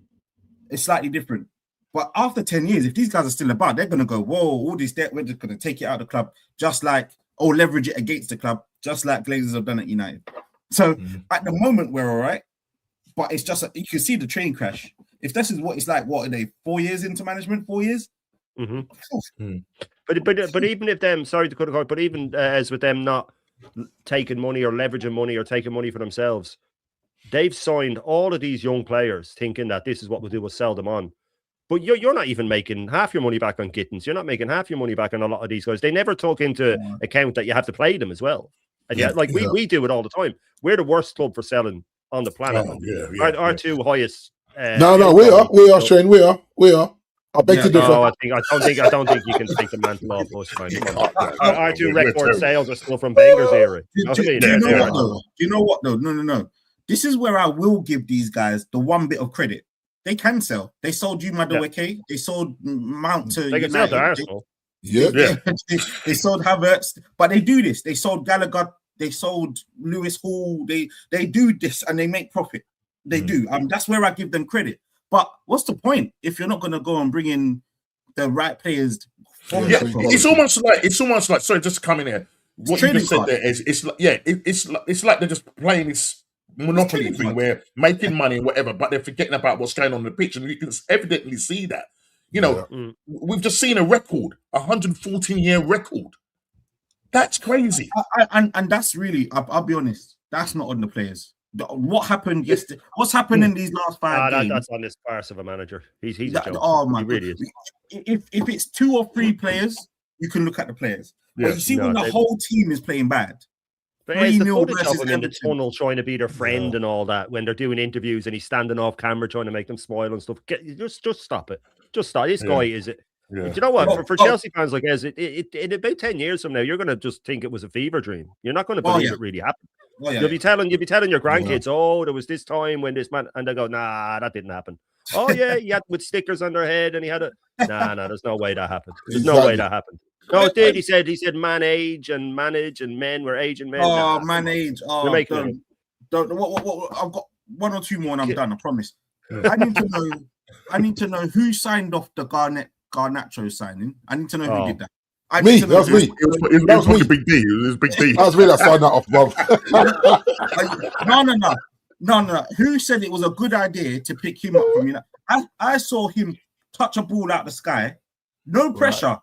It's slightly different. But after 10 years, if these guys are still about, they're going to go, whoa, all this debt, we're just going to take it out of the club, just like, leverage it against the club, just like Glazers have done at United. So at the moment, we're all right. But it's just, you can see the train crash. If this is what it's like, what are they, 4 years into management, 4 years? But even if them, sorry to cut across, but even as with them not taking money or leveraging money or taking money for themselves, they've signed all of these young players thinking that this is what we'll do, we'll sell them on. But you're not even making half your money back on Gittins. You're not making half your money back on a lot of these guys. They never took into account that you have to play them as well. And we do it all the time. We're the worst club for selling on the planet. Our two highest. No, we are, Shane. We are. I beg to differ. No, I don't think you can take the mantle off us, man. Our two record sales are still from Wenger's era. Do you know what though? No. This is where I will give these guys the one bit of credit. They can sell. They sold you Madueke. They sold Mount to United. Sell to Arsenal. They sold Havertz, but they do this. They sold Gallagher. They sold Lewis Hall. They do this and they make profit. They do. That's where I give them credit. But what's the point if you're not going to go and bring in the right players? It's almost like. Sorry, just to come in here. What you just said there is, it's like they're just playing this monopoly thing where making money and whatever, but they're forgetting about what's going on the pitch, and you can evidently see that. We've just seen a 114-year record. That's crazy. And that's really, I'll be honest, that's not on the players. What happened yesterday? What's happened in these last 5 games? That's on this farce of a manager. He's a joke. Oh my God. Really is. If it's 2 or 3 players, you can look at the players. But you see when the whole team is playing bad. But it's the footage of him in the tunnel trying to be their friend and all that when they're doing interviews and he's standing off camera trying to make them smile and stuff. Just stop it. Just stop. This guy is it. Do you know what? For Chelsea fans like us, in about 10 years from now, you're going to just think it was a fever dream. You're not going to believe it really happened. You'll be telling your grandkids, there was this time when this man, and they go, nah, that didn't happen. Oh yeah, he had with stickers on their head and he had a there's no way that happened. There's no way that happened. No, it did. He said man age and manage and men were aging men. Oh, man age. Oh, don't. What, I've got 1 or 2 more and I'm done. I promise. I need to know who signed off the Garnacho signing. I need to know who did that. That was me. It was like a big D. It was big D. That was me that signed that off, bro. No. Who said it was a good idea to pick him up from United? I saw him touch a ball out the sky, no pressure,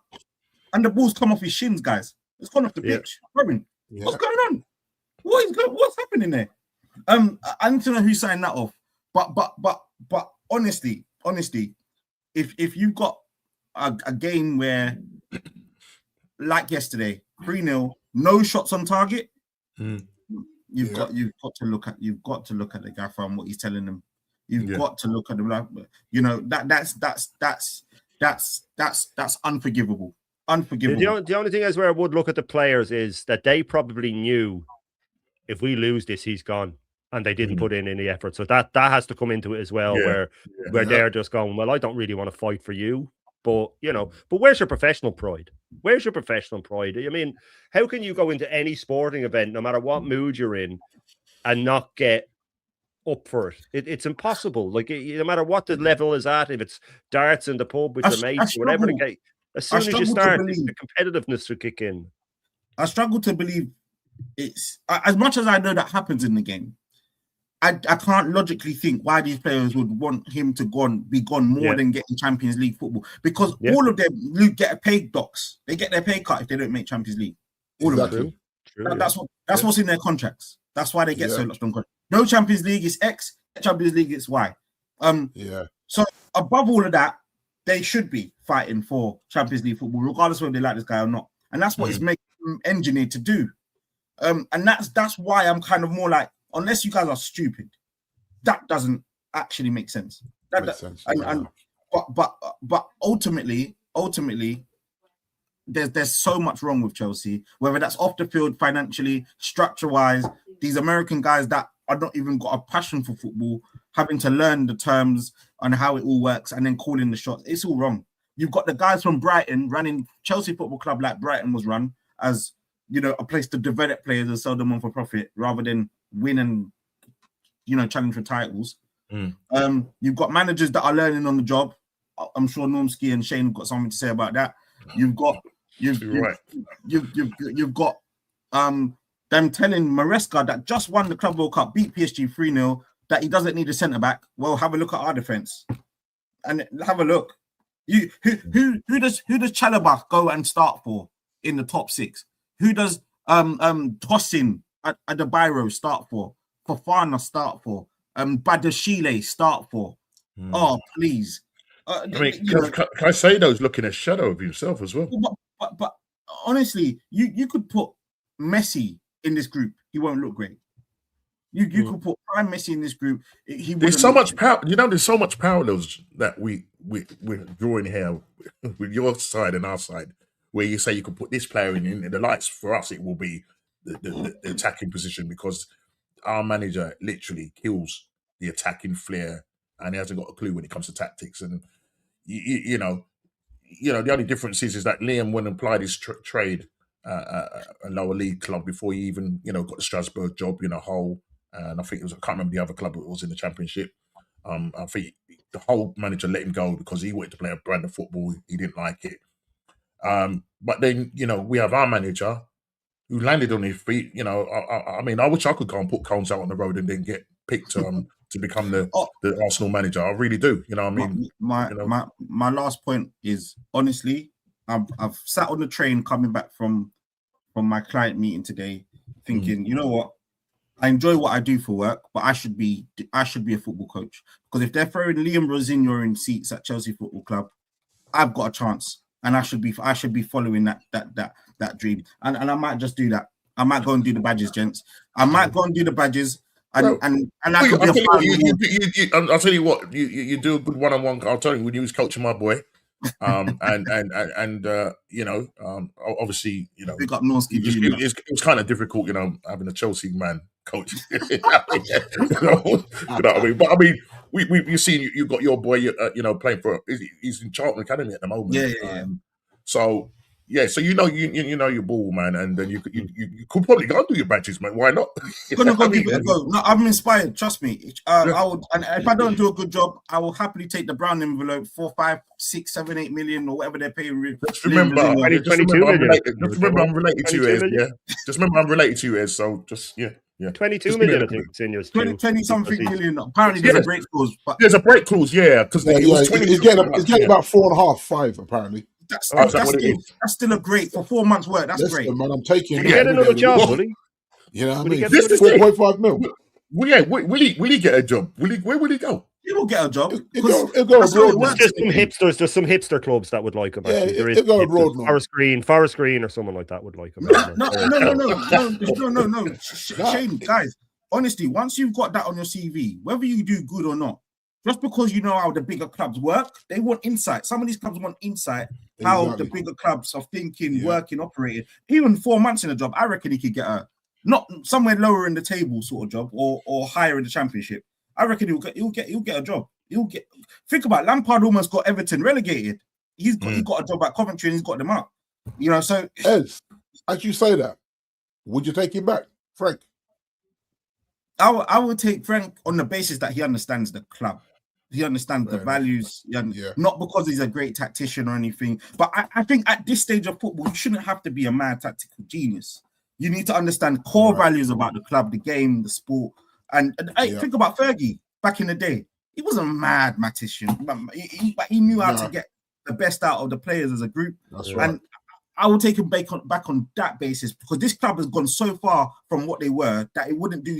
and the ball's come off his shins, guys. It's gone off the pitch. Robin, what's going on? What's happening there? I need to know who signed that off. But honestly, if you've got a game where, like yesterday, 3-0, no shots on target, you've got to look at the gaffer and what he's telling them. You've got to look at the that's unforgivable. The only thing is where I would look at the players is that they probably knew if we lose this, he's gone, and they didn't put in any effort. So that has to come into it as well, where they're just going, well, I don't really want to fight for you. But, but where's your professional pride? Where's your professional pride? I mean, how can you go into any sporting event, no matter what mood you're in, and not get up for it? It's impossible. Like, no matter what the level is at, if it's darts in the pub with your mates, whatever the case, as soon as you start, the competitiveness will kick in. I struggle to believe it's, as much as I know that happens in the game, I can't logically think why these players would want him to be gone more than getting Champions League football. Because all of them get a pay docs. They get their pay cut if they don't make Champions League. All of them. That's what's in their contracts. That's why they get so much contract. No Champions League is X. Champions League is Y. So above all of that, they should be fighting for Champions League football, regardless of whether they like this guy or not. And that's what it's making them engineered to do. And that's why I'm kind of more like, unless you guys are stupid, that doesn't actually make sense. Makes sense. But ultimately, there's so much wrong with Chelsea, whether that's off the field, financially, structure-wise. These American guys that are not even got a passion for football, having to learn the terms and how it all works, and then calling the shots. It's all wrong. You've got the guys from Brighton running Chelsea Football Club like Brighton was run, as a place to develop players and sell them on for profit rather than win and challenge for titles. You've got managers that are learning on the job. I'm sure Normski and Shane got something to say about that. You've got them telling Maresca that just won the Club World Cup, beat PSG 3-0, that he doesn't need a centre back. Well, have a look at our defense and have a look. Who does Chalobah go and start for in the top 6? Who does Tosin at the Adebayo start for? Fofana start for? Badashile start for? Oh, please. I mean, can I say those looking a shadow of himself as well? But honestly, you could put Messi in this group. He won't look great. You could put prime Messi in this group. There's so much power. There's so much parallels that we're drawing here with your side and our side, where you say you could put this player in the lights. For us, it will be the attacking position, because our manager literally kills the attacking flair, and he hasn't got a clue when it comes to tactics. And you know, the only difference is that Liam went and applied his trade a lower league club before he even got the Strasbourg job, Hull. And I think I can't remember the other club that was in the Championship. I think the whole manager let him go because he wanted to play a brand of football. He didn't like it. But then, we have our manager who landed on his feet. I mean, I wish I could go and put Combs out on the road and then get picked to become the Arsenal manager. I really do. I mean, my last point is, honestly, I've sat on the train coming back from my client meeting today, thinking, you know what? I enjoy what I do for work, but I should be a football coach, because if they're throwing Liam Rosinha in seats at Chelsea Football Club, I've got a chance, and I should be following that dream, and I might just do that. I might go and do the badges, gents. I might go and do the badges, and I could be I'll tell you what, you do a good one-on-one. I'll tell you, when you was coaching my boy. Obviously, big up Norski. It was kind of difficult, having a Chelsea man coach. You know what I mean? But I mean, we've seen you got your boy, playing for. He's in Charlton Academy at the moment. Yeah. So you know your ball, man, and then you could probably go and do your badges, man. Why not? Gonna go give it a go. No, I'm inspired. Trust me. I would, and if I don't do a good job, I will happily take the brown envelope, 4, 5, 6, 7, 8 million or whatever they're paying. Just remember, I'm related to you, Ed. Yeah. Just remember, I'm related to you, Ed. So yeah. 22 million, I think. Seniors 20 something million. Apparently, there's a break clause. But there's a break clause, because it was 20. It's getting about 4.5, 5 apparently. That's still a great for 4 months' work. That's great. Man, I'm taking. Did he get another job, will he? You know what I mean? 4.5 mil. Will he get a job? Where will he go? He will get a job. He'll go abroad. There's some hipster clubs that would like him. Actually. He'll go abroad. Forest Green, or someone like that would like him. No. Shane, guys, honestly, once you've got that on your CV, whether you do good or not, just because you know how the bigger clubs work, they want insight. Some of these clubs want insight, how the bigger clubs are thinking, working, operating. Even 4 months in a job, I reckon he could get not somewhere lower in the table sort of job, or higher in the Championship. I reckon he'll get a job. Think about it, Lampard almost got Everton relegated. He got a job at Coventry and he's got them up. So as you say that, would you take him back, Frank? I would take Frank on the basis that he understands the club. He understands the values, not because he's a great tactician or anything. But I think at this stage of football, you shouldn't have to be a mad tactical genius. You need to understand core values about the club, the game, the sport. And think about Fergie back in the day. He wasn't a mad tactician, but he knew how to get the best out of the players as a group. That's right. And I will take him back on that basis, because this club has gone so far from what they were that it wouldn't do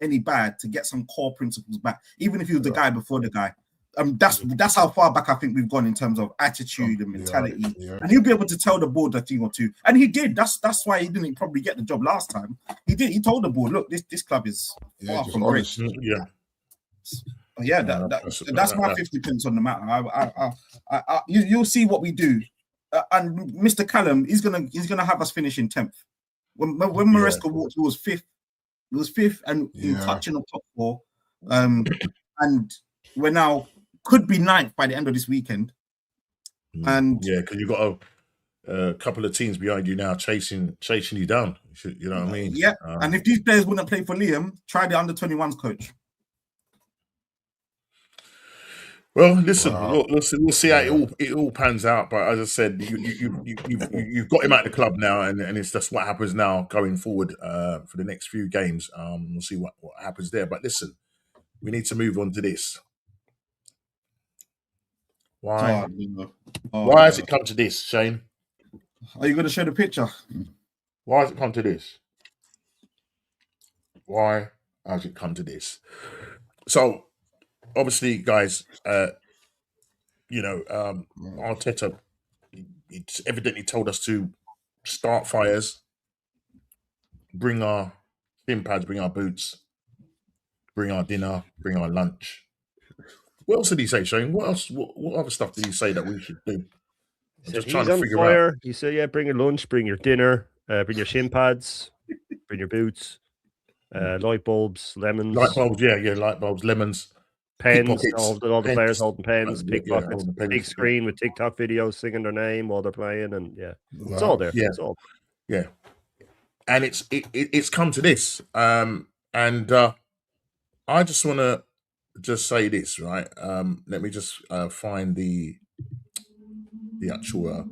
any bad to get some core principles back, even if he was the guy before the guy. That's how far back I think we've gone in terms of attitude and mentality. And he'll be able to tell the board a thing or two, and he did. That's why he didn't probably get the job last time. He did. He told the board, "Look, this club is far from great." That's my 50 pence on the matter. You'll see what we do, and Mr. Callum, he's gonna have us finishing 10th. When Maresca walked, he was 5th. It was 5th and touching the top 4, and we're now could be 9th by the end of this weekend. And because you've got a couple of teams behind you now chasing you down. You know what I mean? Yeah. And if these players wouldn't play for Liam, try the under-21s coach. Well, listen, we'll see how it all pans out. But as I said, you've got him at the club now, and it's just what happens now going forward for the next few games. We'll see what happens there. But listen, we need to move on to this. Why? Why has it come to this, Shane? Are you going to show the picture? Why has it come to this? Why has it come to this? So, obviously, guys, Arteta, it's evidently told us to start fires, bring our shin pads, bring our boots, bring our dinner, bring our lunch. What else did he say, Shane? What else? What other stuff did he say that we should do? I'm just trying to figure out. He said, "Yeah, bring your lunch, bring your dinner, bring your shin pads, bring your boots, light bulbs, lemons, light bulbs, lemons, pens. All the players holding pens, pickpockets, big screen with TikTok videos singing their name while they're playing, and it's all there. Yeah, it's all. Yeah, and it's come to this, and I just want to just say this, right? Let me just find the actual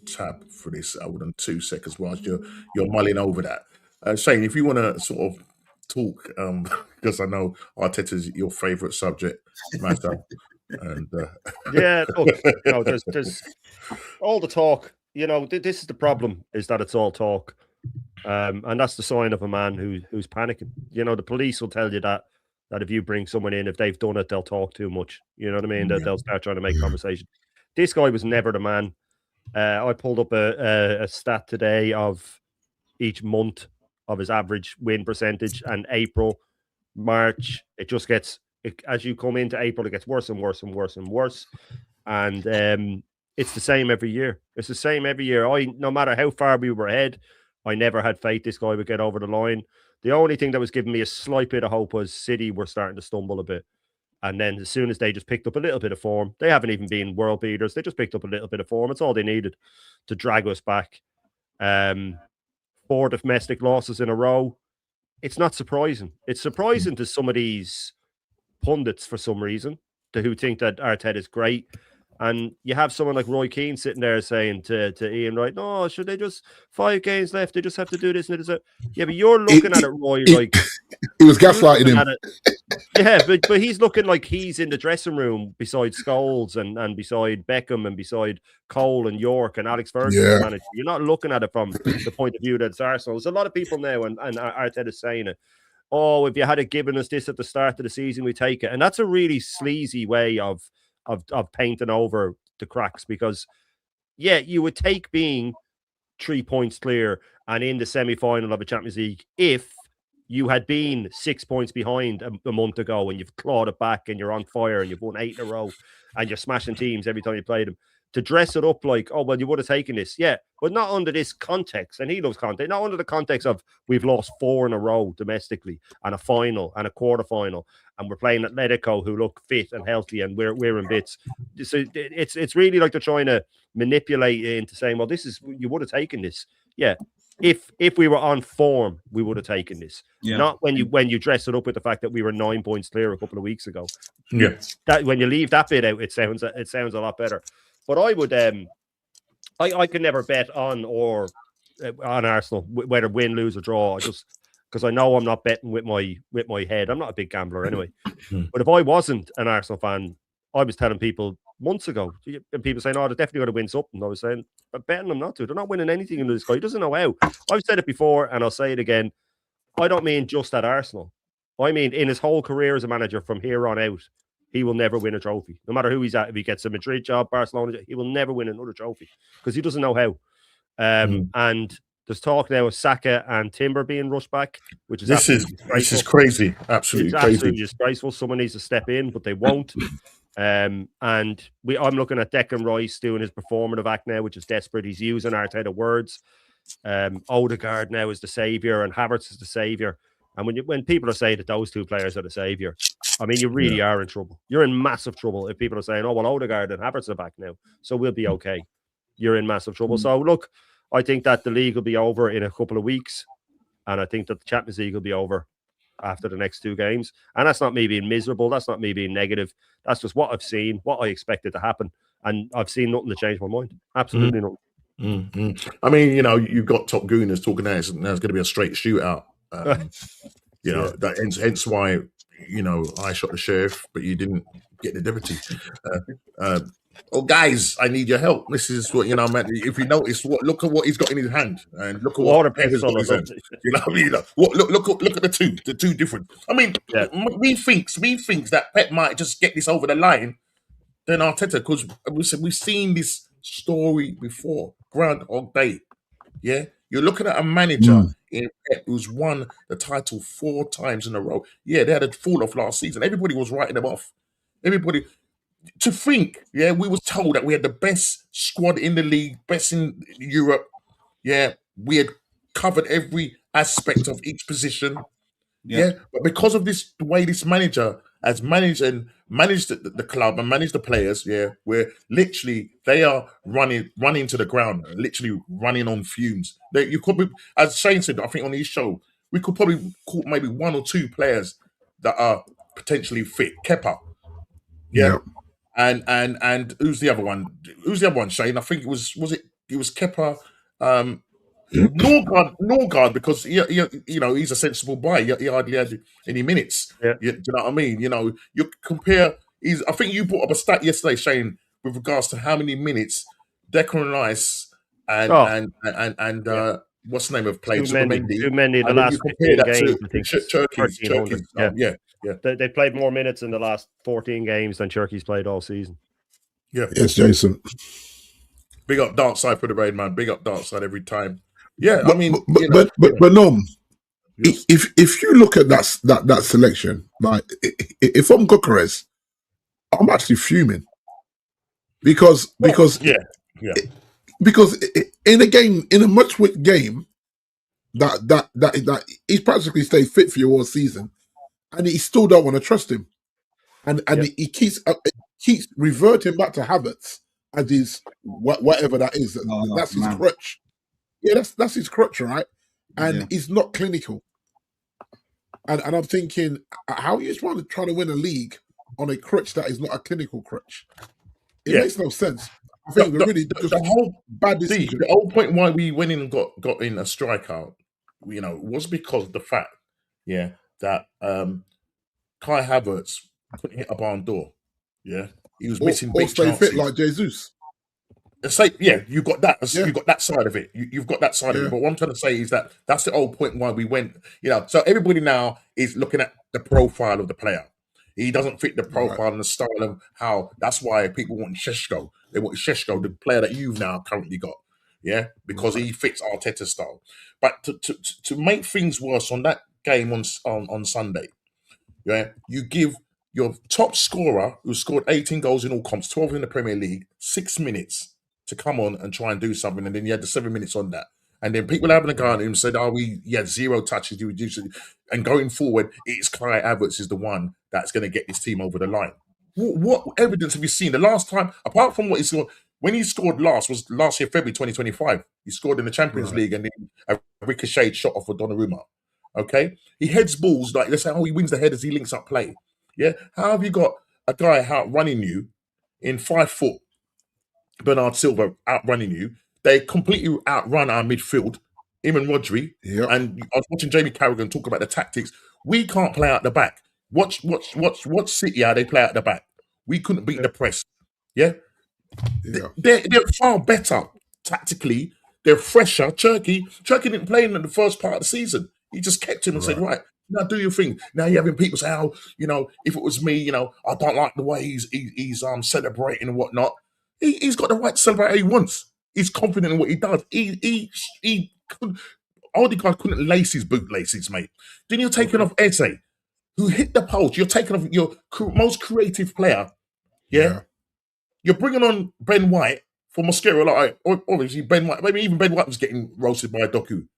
tab for this. Within 2 seconds whilst you're mulling over that. Shane, if you want to sort of talk, because I know Arteta's your favourite subject matter, and look, there's all the talk. This is the problem: is that it's all talk, and that's the sign of a man who's panicking. The police will tell you that if you bring someone in, if they've done it, they'll talk too much. You know what I mean? They'll start trying to make conversation. This guy was never the man. I pulled up a stat today of each month of his average win percentage, and April, March, it just gets, as you come into April, it gets worse and worse and worse and worse. And it's the same every year. It's the same every year. No matter how far we were ahead, I never had faith this guy would get over the line. The only thing that was giving me a slight bit of hope was City were starting to stumble a bit. And then as soon as they just picked up a little bit of form, they haven't even been world beaters. They just picked up a little bit of form. It's all they needed to drag us back. 4 domestic losses in a row. It's not surprising. It's surprising to some of these pundits for some reason, who think that Arteta is great. And you have someone like Roy Keane sitting there saying to Ian Wright, "No, should they just 5 games left? They just have to do this and this." Yeah, but you're looking at it, Roy, like he was gaslighting him. Yeah, but he's looking like he's in the dressing room beside Scholes and beside Beckham and beside Cole and York and Alex Ferguson manager. You're not looking at it from the point of view that it's Arsenal. There's a lot of people now, and Arteta is saying it. Oh, if you had given us this at the start of the season, we take it. And that's a really sleazy way of painting over the cracks, because you would take being 3 points clear and in the semi-final of a Champions League if you had been 6 points behind a month ago and you've clawed it back and you're on fire and you've won 8 in a row and you're smashing teams every time you play them. To dress it up like, oh, well, you would have taken this. Yeah, but not under this context. And he loves context. Not under the context of we've lost 4 in a row domestically and a final and a quarterfinal. And we're playing Atletico, who look fit and healthy, and we're in bits. So it's really like they're trying to manipulate into saying, well, you would have taken this. Yeah. If we were on form, we would have taken this. Yeah. Not when you dress it up with the fact that we were 9 points clear a couple of weeks ago. Yeah. That when you leave that bit out, it sounds a lot better. But I would, I can never bet on Arsenal, whether win, lose, or draw. Because I know I'm not betting with my head. I'm not a big gambler anyway. But if I wasn't an Arsenal fan, I was telling people months ago, and people saying, "Oh, they're definitely going to win something." I was saying, "I'm betting them not to. They're not winning anything in this guy. He doesn't know how." I've said it before, and I'll say it again. I don't mean just at Arsenal. I mean in his whole career as a manager from here on out. He will never win a trophy. No matter who he's at, if he gets a Madrid job, Barcelona, he will never win another trophy because he doesn't know how. And there's talk now of Saka and Timber being rushed back, which is this is crazy. Absolutely disgraceful. Someone needs to step in, but they won't. And I'm looking at Declan Rice doing his performative act now, which is desperate. He's using Arteta words. Odegaard now is the savior, and Havertz is the savior. And when people are saying that those 2 players are the savior, I mean, you really are in trouble. You're in massive trouble if people are saying, "Oh, well, Odegaard and Havertz are back now, so we'll be okay." You're in massive trouble. So, look, I think that the league will be over in a couple of weeks, and I think that the Champions League will be over after the next 2 games. And that's not me being miserable. That's not me being negative. That's just what I've seen, what I expected to happen. And I've seen nothing to change my mind. Absolutely nothing. I mean, you've got top gooners talking now. There's going to be a straight shootout. Hence why, I shot the sheriff, but you didn't get the deputy. Guys, I need your help. This is what man. If you notice, look at what he's got in his hand, and look at what Pepper's got in his hand. Look at the two different. I mean, me thinks that Pep might just get this over the line than Arteta, because we've seen this story before. Groundhog Day. Yeah, you're looking at a manager in Pep who's won the title 4 times in a row. Yeah, they had a fall off last season. Everybody was writing them off. Everybody. To think, we was told that we had the best squad in the league, best in Europe. Yeah, we had covered every aspect of each position. Yeah, but because of the way this manager has managed the club and managed the players, where literally they are running to the ground, literally running on fumes. You could be, as Shane said, I think on his show, we could probably call maybe 1 or 2 players that are potentially fit. Kepa, And who's the other one? Shane? I think it was Kepa, Norgard, because he's a sensible buy. He hardly had any minutes. Do you know what I mean? You compare. I think you brought up a stat yesterday, Shane, with regards to how many minutes Declan Rice and what's the name of played? Too many in the last 15 games. I think Turkey's. They played more minutes in the last 14 games than Turkey's played all season. Yeah. Yes, Jason. Big up dark side for the rain, man. Big up dark side every time. Yeah, but Norm, if you look at that selection, like if I'm Gyökeres, I'm actually fuming because in a much-win game that he's practically stayed fit for you all season, and he still don't want to trust him, and he keeps reverting back to Havertz as his whatever that is. That's his crutch. Yeah, that's his crutch, right? And he's not clinical. And I'm thinking, how are you trying to win a league on a crutch that is not a clinical crutch? It makes no sense. I think the whole bad decision. The whole point why we went in and got in a strikeout, was because of the fact, that Kai Havertz couldn't hit a barn door. Yeah, he was missing big chances. Fit like Jesus. You've got that. You've got that side of it. You've got that side of it. But what I'm trying to say is that's the whole point why we went. So everybody now is looking at the profile of the player. He doesn't fit the profile and the style of how. That's why people want Šeško. They want Šeško, the player that you've now currently got. Yeah, because he fits Arteta's style. But to make things worse on that game on Sunday, you give your top scorer, who scored 18 goals in all comps, 12 in the Premier League, 6 minutes to come on and try and do something, and then you had the 7 minutes on that. And then people having a go at him said, he had 0 touches, you reduced it. And going forward, it's Kai Havertz is the one that's going to get this team over the line. What evidence have you seen? The last time, apart from what he scored, when he scored last was last year, February 2025. He scored in the Champions League and then a ricocheted shot off of Donnarumma. Okay? He heads balls, like let's say, he wins the head as he links up play. Yeah? How have you got a guy outrunning you in 5 foot, Bernard Silva outrunning you? They completely outrun our midfield, him and Rodri. Yep. And I was watching Jamie Carragher talk about the tactics. We can't play out the back. Watch City how they play out the back. We couldn't beat the press. Yeah? They're far better tactically. They're fresher. Turkey didn't play in the first part of the season. He just kept him and said, right, now do your thing. Now you're having people say, if it was me, I don't like the way he's celebrating and whatnot. He's got the right to celebrate how he wants. He's confident in what he does. Odegaard couldn't lace his bootlaces, mate. Then you're taking off Eze, who hit the post. You're taking off your most creative player. Yeah. You're bringing on Ben White for Mosquera. Like, obviously, Ben White. Maybe even Ben White was getting roasted by Doku.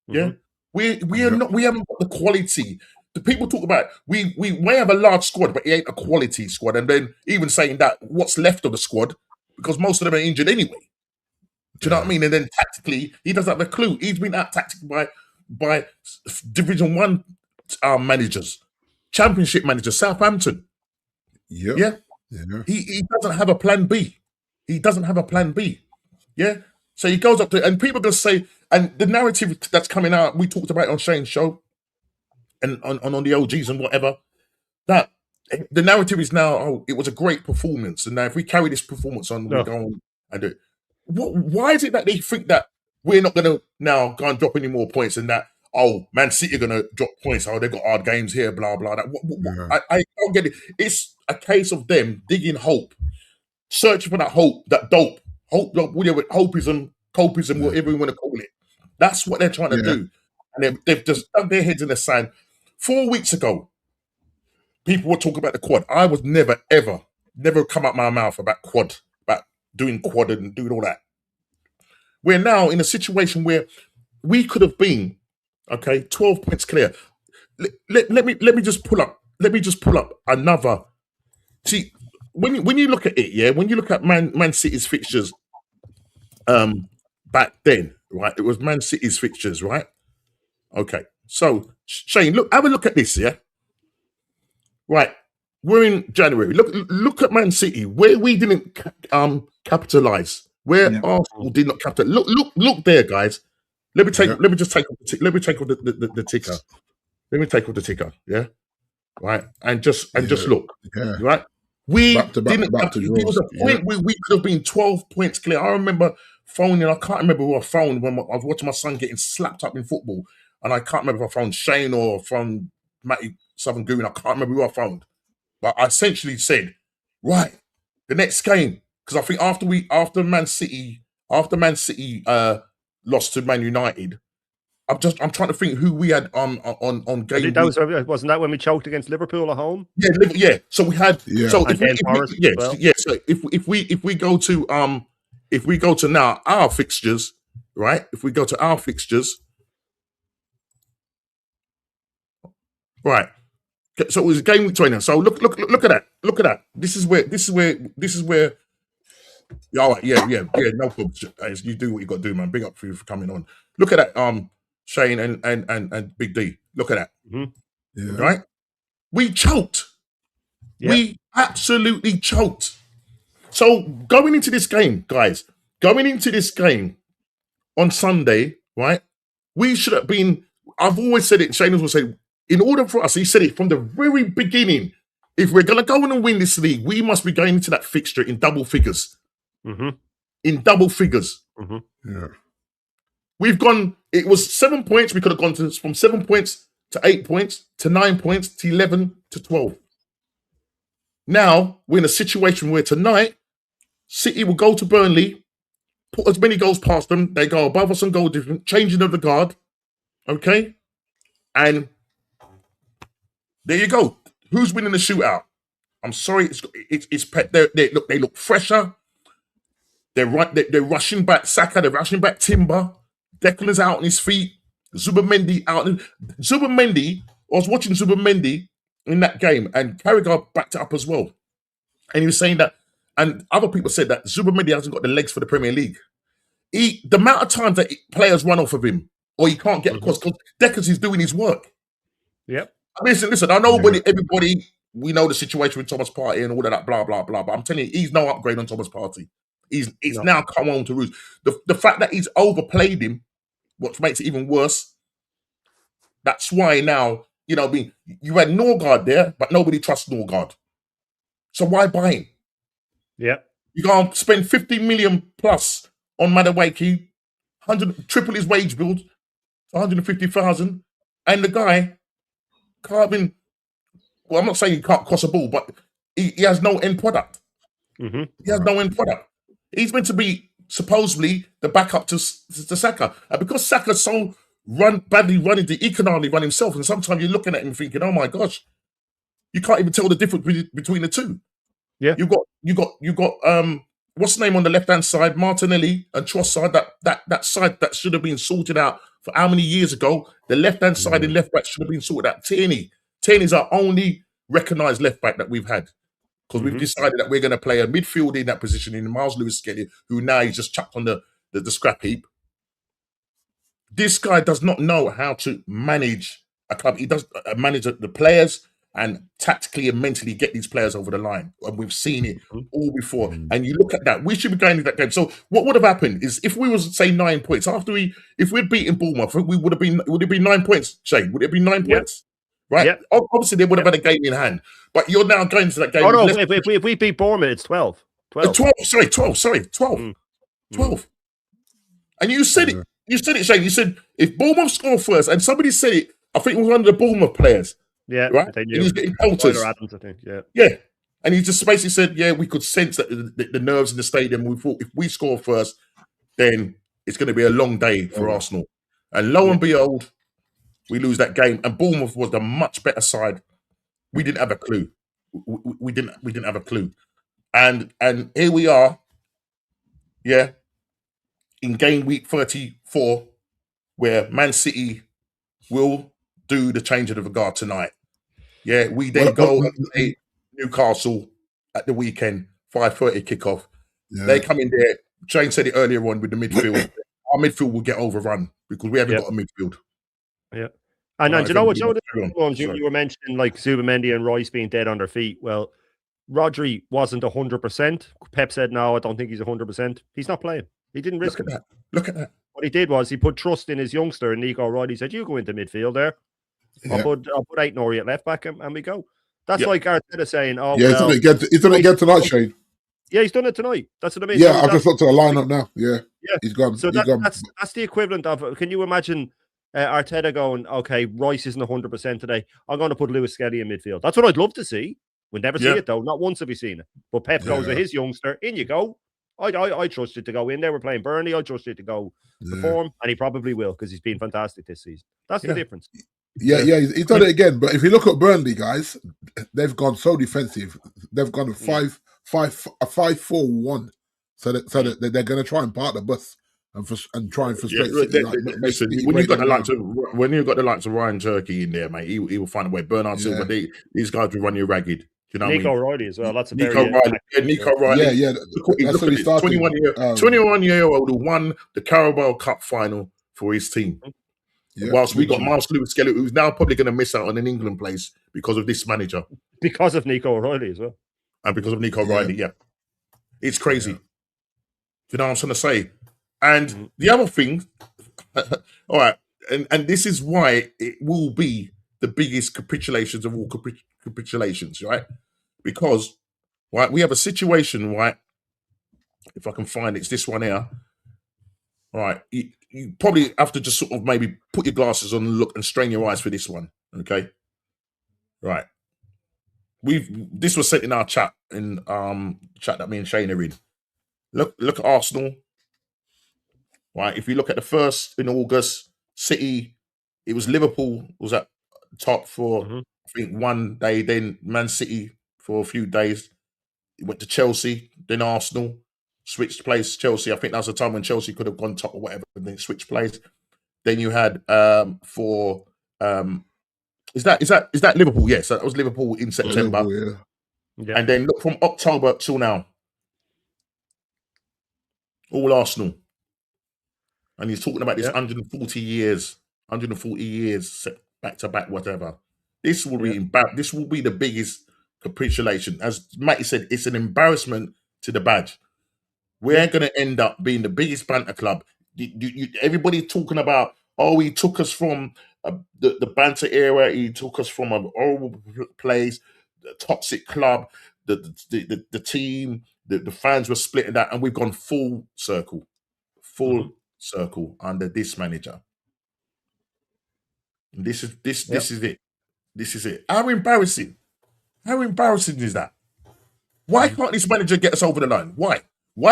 Yeah. We haven't got the quality. The people talk about we may have a large squad, but it ain't a quality squad. And then even saying that, what's left of the squad, because most of them are injured anyway. Do you know what I mean? And then tactically, he doesn't have a clue. He's been out tactically by Division 1 managers, Championship manager, Southampton. Yep. Yeah. He doesn't have a plan B. He doesn't have a plan B. Yeah. So he goes up to, and people just say, and the narrative that's coming out, we talked about it on Shane's show and on the OGs and whatever, that the narrative is now, oh, it was a great performance. And now if we carry this performance on, we go on and do it. Why is it that they think that we're not going to now go and drop any more points and that, oh, Man City are going to drop points, oh, they've got hard games here, blah, blah, that. I don't get it. It's a case of them digging hope, searching for that hope, that dope, hopeism, copism, whatever you want to call it. That's what they're trying to do. And they've just dug their heads in the sand. 4 weeks ago, people were talking about the quad. I was never come out my mouth about quad, about doing quad and doing all that. We're now in a situation where we could have been, 12 points clear. Let me just pull up another. See, when you look at it, when you look at Man City's fixtures, back then, right? It was Man City's fixtures, right? Okay, so Shane, have a look at this, yeah. Right, we're in January. Look at Man City, where we didn't capitalize, where Arsenal did not capitalize. Look there, guys. Let me take off the ticker. Let me take off the ticker. Yeah, right, and just look. Yeah. Right, we didn't. There was a point where we could have been 12 points clear. I remember phoning. I can't remember who I phoned when I was watching my son getting slapped up in football, and I can't remember if I phoned Shane or phoned Matty Southern Goon. I can't remember who I phoned, but I essentially said, right, the next game, because I think after Man City lost to Man United, I'm trying to think who we had on game. Wasn't that when we choked against Liverpool at home? Yeah. So we had So if we go to now our fixtures, right? If we go to our fixtures, right. So it was game week 20. So look at that. Look at that. This is where. All right, yeah, no problem. You do what you got to do, man. Big up for you for coming on. Look at that, Shane and Big D. Look at that. Mm-hmm. Right? We choked. Yep. We absolutely choked. So going into this game, guys, on Sunday, right? We should have been. I've always said it. Shane will say, in order for us, he said it from the very beginning. If we're going to go in and win this league, we must be going into that fixture in double figures. Mm-hmm. In double figures. Mm-hmm. Yeah. We've gone, it was 7 points. We could have gone from 7 points to 8 points to 9 points to 11 to 12. Now we're in a situation where tonight, City will go to Burnley, put as many goals past them. They go above us on goal difference, changing of the guard. Okay? And there you go. Who's winning the shootout? I'm sorry, it's pet. They look fresher. They're rushing back Saka. They're rushing back Timber. Declan's out on his feet. Zubimendi out. Zubimendi. I was watching Zubimendi in that game, and Carragher backed it up as well. And he was saying that, and other people said that Zubimendi hasn't got the legs for the Premier League. The amount of times that players run off of him, or he can't get across, because Declan's is doing his work. Yep. Listen, I know everybody, we know the situation with Thomas Partey and all of that, blah, blah, blah, but I'm telling you, he's no upgrade on Thomas Partey. He's now come on to roost. The fact that he's overplayed him, what makes it even worse, that's why now, you had Norgard there, but nobody trusts Norgard. So why buy him? Yeah. You're going to spend 50 million plus on Madueke, triple his wage bill, 150,000, and the guy can't even, well, I'm not saying he can't cross a ball, but he has no end product. Mm-hmm. He has no end product. He's meant to be supposedly the backup to Saka. And because Saka's so badly running, he can hardly run himself. And sometimes you're looking at him thinking, oh my gosh, you can't even tell the difference between the two. Yeah. You got what's the name on the left-hand side? Martinelli and Trossard, that side that should have been sorted out for how many years ago? The left-hand side and left back should have been sorted out. Tierney's our only recognised left back that we've had. Because we've decided that we're going to play a midfield in that position in Miles Lewis-Skelly, who now he's just chucked on the scrap heap. This guy does not know how to manage a club. He does manage the players and tactically and mentally get these players over the line. And we've seen it all before. And you look at that, we should be going into that game. So what would have happened is if we was, say, 9 points, if we'd beaten Bournemouth, would it be 9 points, Shane? Would it be 9 points? Right? Yep. Obviously, they would have had a game in hand. But you're now going to that game. Oh, no, if we beat Bournemouth, it's 12. 12. 12. And you said it. You said it, Shane. You said if Bournemouth score first, and somebody said it, I think it was one of the Bournemouth players. Yeah, right. And he was getting pelters. Adams, I think. Yeah. And he just basically said, "Yeah, we could sense that the nerves in the stadium. We thought if we score first, then it's going to be a long day for Arsenal." And lo and behold, we lose that game. And Bournemouth was the much better side. We didn't have a clue. We didn't have a clue. And here we are. Yeah. In game week 34, where Man City will do the change of the guard tonight. Yeah, we then go and play Newcastle at the weekend, 5:30 kickoff. Yeah. They come in there. Shane said it earlier on with the midfield. Our midfield will get overrun because we haven't got a midfield. Yeah. And do you know what, you were mentioning like Zubimendi and Rice being dead on their feet. Well, Rodri wasn't 100%. Pep said, no, I don't think he's 100%. He's not playing. He didn't risk it. Look at that. What he did was he put trust in his youngster, Nico O'Reilly. He said, you go into midfield there. I'll put Aït-Nouri at left back and we go. That's like Arteta saying, he's done it again tonight, Shane. Yeah, he's done it tonight. That's what I mean. Yeah, I've just looked at the lineup now. Yeah. He's gone. So that's the equivalent of, can you imagine Arteta going, okay, Rice isn't 100% today. I'm going to put Lewis Skelly in midfield. That's what I'd love to see. We'll never see it, though. Not once have we seen it. But Pep goes with his youngster. In you go. I trust you to go in there. We're playing Burnley. I trust you to go perform. And he probably will because he's been fantastic this season. That's the difference. Yeah, he's done it again. But if you look at Burnley, guys, they've gone so defensive. They've gone a 5-4-1. So that they're going to try and park the bus and try and frustrate. Listen, when you've got the likes of Ryan Turkey in there, mate, he will find a way. Bernard Silva, these guys will run you ragged. You know Nico O'Reilly as well. That's a Nico O'Reilly. Yeah. Look at this 21-year-old who won the Carabao Cup final for his team. Yeah, whilst we got Miles Lewis-Skelly, who's now probably going to miss out on an England place because of this manager. Because of Nico O'Reilly as well. And because of Nico O'Reilly, It's crazy. Yeah. You know what I'm trying to say? And the other thing, all right, and this is why it will be the biggest capitulations of all capitulations, right? Because, right, we have a situation, right? If I can find it, it's this one here. All right, you probably have to just sort of maybe put your glasses on and look and strain your eyes for this one, okay? Right. This was sent in our chat that me and Shane are in. Look at Arsenal. Right. If you look at the first in August, City, it was Liverpool was at top for I think one day, then Man City for a few days. It went to Chelsea, then Arsenal, switched place, Chelsea. I think that was the time when Chelsea could have gone top or whatever, and then switched place. Then you had is that Liverpool? Yes, that was Liverpool in September. Yeah. And then look from October till now. All Arsenal. And he's talking about this 140 years back to back, whatever. This will be this will be the biggest capitulation. As Matty said, it's an embarrassment to the badge. We ain't going to end up being the biggest banter club. Everybody talking about, he took us from the banter era. He took us from a horrible place, the toxic club, the team, the fans were splitting that, and we've gone full circle under this manager. And this is it. This is it. How embarrassing is that? Why can't this manager get us over the line? Why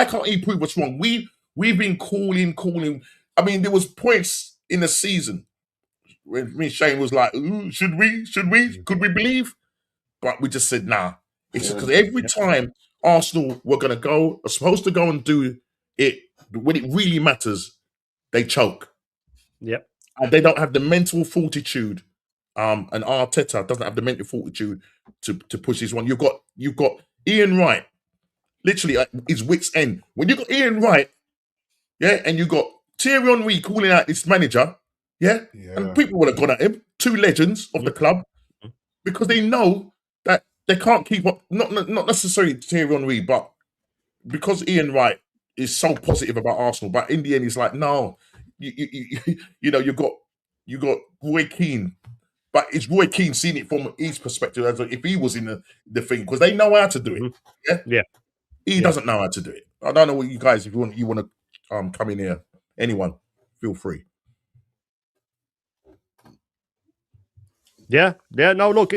can't he prove us wrong? We've been calling. I mean, there was points in the season when me and Shane was like, should we? Could we believe? But we just said, nah. It's because every time Arsenal are supposed to go and do it, when it really matters, they choke. Yep. And they don't have the mental fortitude. And Arteta doesn't have the mental fortitude to push this one. You've got Ian Wright, literally at his wit's end. When you got Ian Wright, and you got Thierry Henry calling out this manager, and people would have gone at him. two legends of the club, because they know that they can't keep up. Not necessarily Thierry Henry, but because Ian Wright is so positive about Arsenal, but in the end, he's like, no, you know, you got Roy Keane. But is Roy Keane seeing it from his perspective as if he was in the thing? Because they know how to do it. Yeah. He doesn't know how to do it. I don't know what you guys, if you want to come in here, anyone, feel free. Yeah. No, look,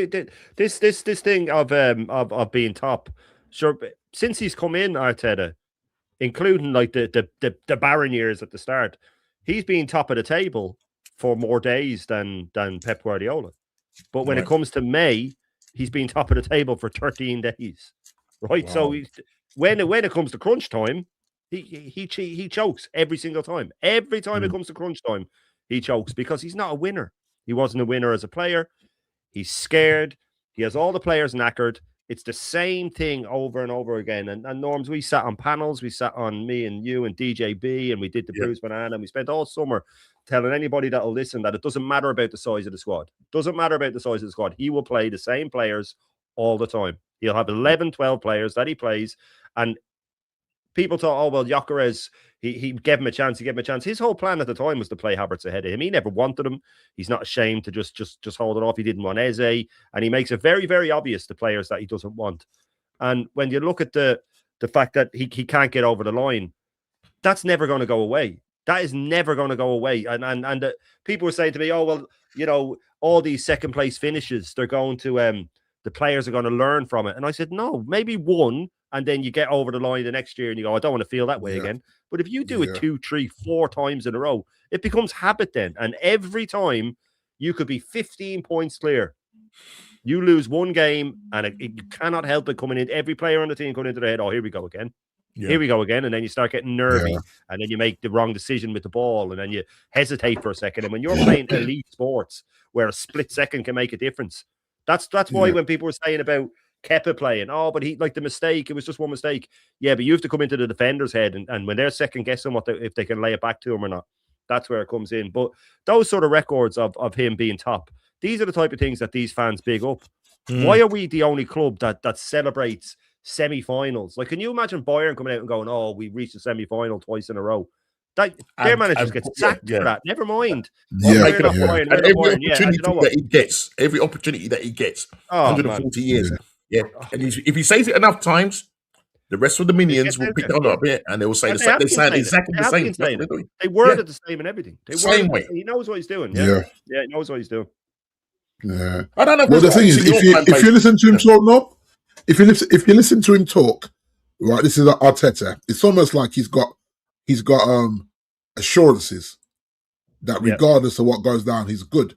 this thing of being top, sure. Since he's come in, Arteta, including like the barren years at the start, he's been top of the table for more days than Pep Guardiola. But when it comes to May, he's been top of the table for 13 days. Right? Wow. So when it comes to crunch time, he chokes every single time. Every time it comes to crunch time, he chokes because he's not a winner. He wasn't a winner as a player. He's scared. He has all the players knackered. It's the same thing over and over again. And Norms, we sat on panels. We sat on, me and you and DJB, and we did the Bruce Banana, and we spent all summer telling anybody that'll listen that it doesn't matter about the size of the squad. Doesn't matter about the size of the squad. He will play the same players all the time. He'll have 11, 12 players that he plays. And people thought, oh, well, Gyökeres, he gave him a chance. He gave him a chance. His whole plan at the time was to play Havertz ahead of him. He never wanted him. He's not ashamed to just hold it off. He didn't want Eze. And he makes it very, very obvious to players that he doesn't want. And when you look at the fact that he can't get over the line, that's never going to go away. That is never going to go away. And people were saying to me, oh, well, you know, all these second place finishes, they're going to, the players are going to learn from it. And I said, no, maybe one, and then you get over the line the next year and you go, I don't want to feel that way again. But if you do it 2, 3, 4 times in a row, it becomes habit then. And every time you could be 15 points clear. You lose one game and it cannot help it coming in. Every player on the team coming into their head, oh, here we go again. Yeah. Here we go again. And then you start getting nervy and then you make the wrong decision with the ball and then you hesitate for a second. And when you're playing elite sports where a split second can make a difference, that's why when people were saying about Kepa playing, oh, but he, like, the mistake, it was just one mistake. Yeah, but you have to come into the defender's head and when they're second guessing if they can lay it back to him or not, that's where it comes in. But those sort of records of him being top, these are the type of things that these fans big up. Why are we the only club that celebrates semi-finals? Like, can you imagine Bayern coming out and going, oh, we reached the semi-final twice in a row? Their managers get sacked for that. Never mind. Every opportunity that he gets, 140 years. Yeah. And if he says it enough times, the rest of the minions will pick it up a bit and they will say they sound exactly the same. They worded the same and everything. Same way. He knows what he's doing. Yeah, he knows what he's doing. Yeah. I don't know. Well, the thing is, if you listen to him talk, no, if you listen to him talk, right, this is Arteta. It's almost like he's got assurances that regardless of what goes down, he's good.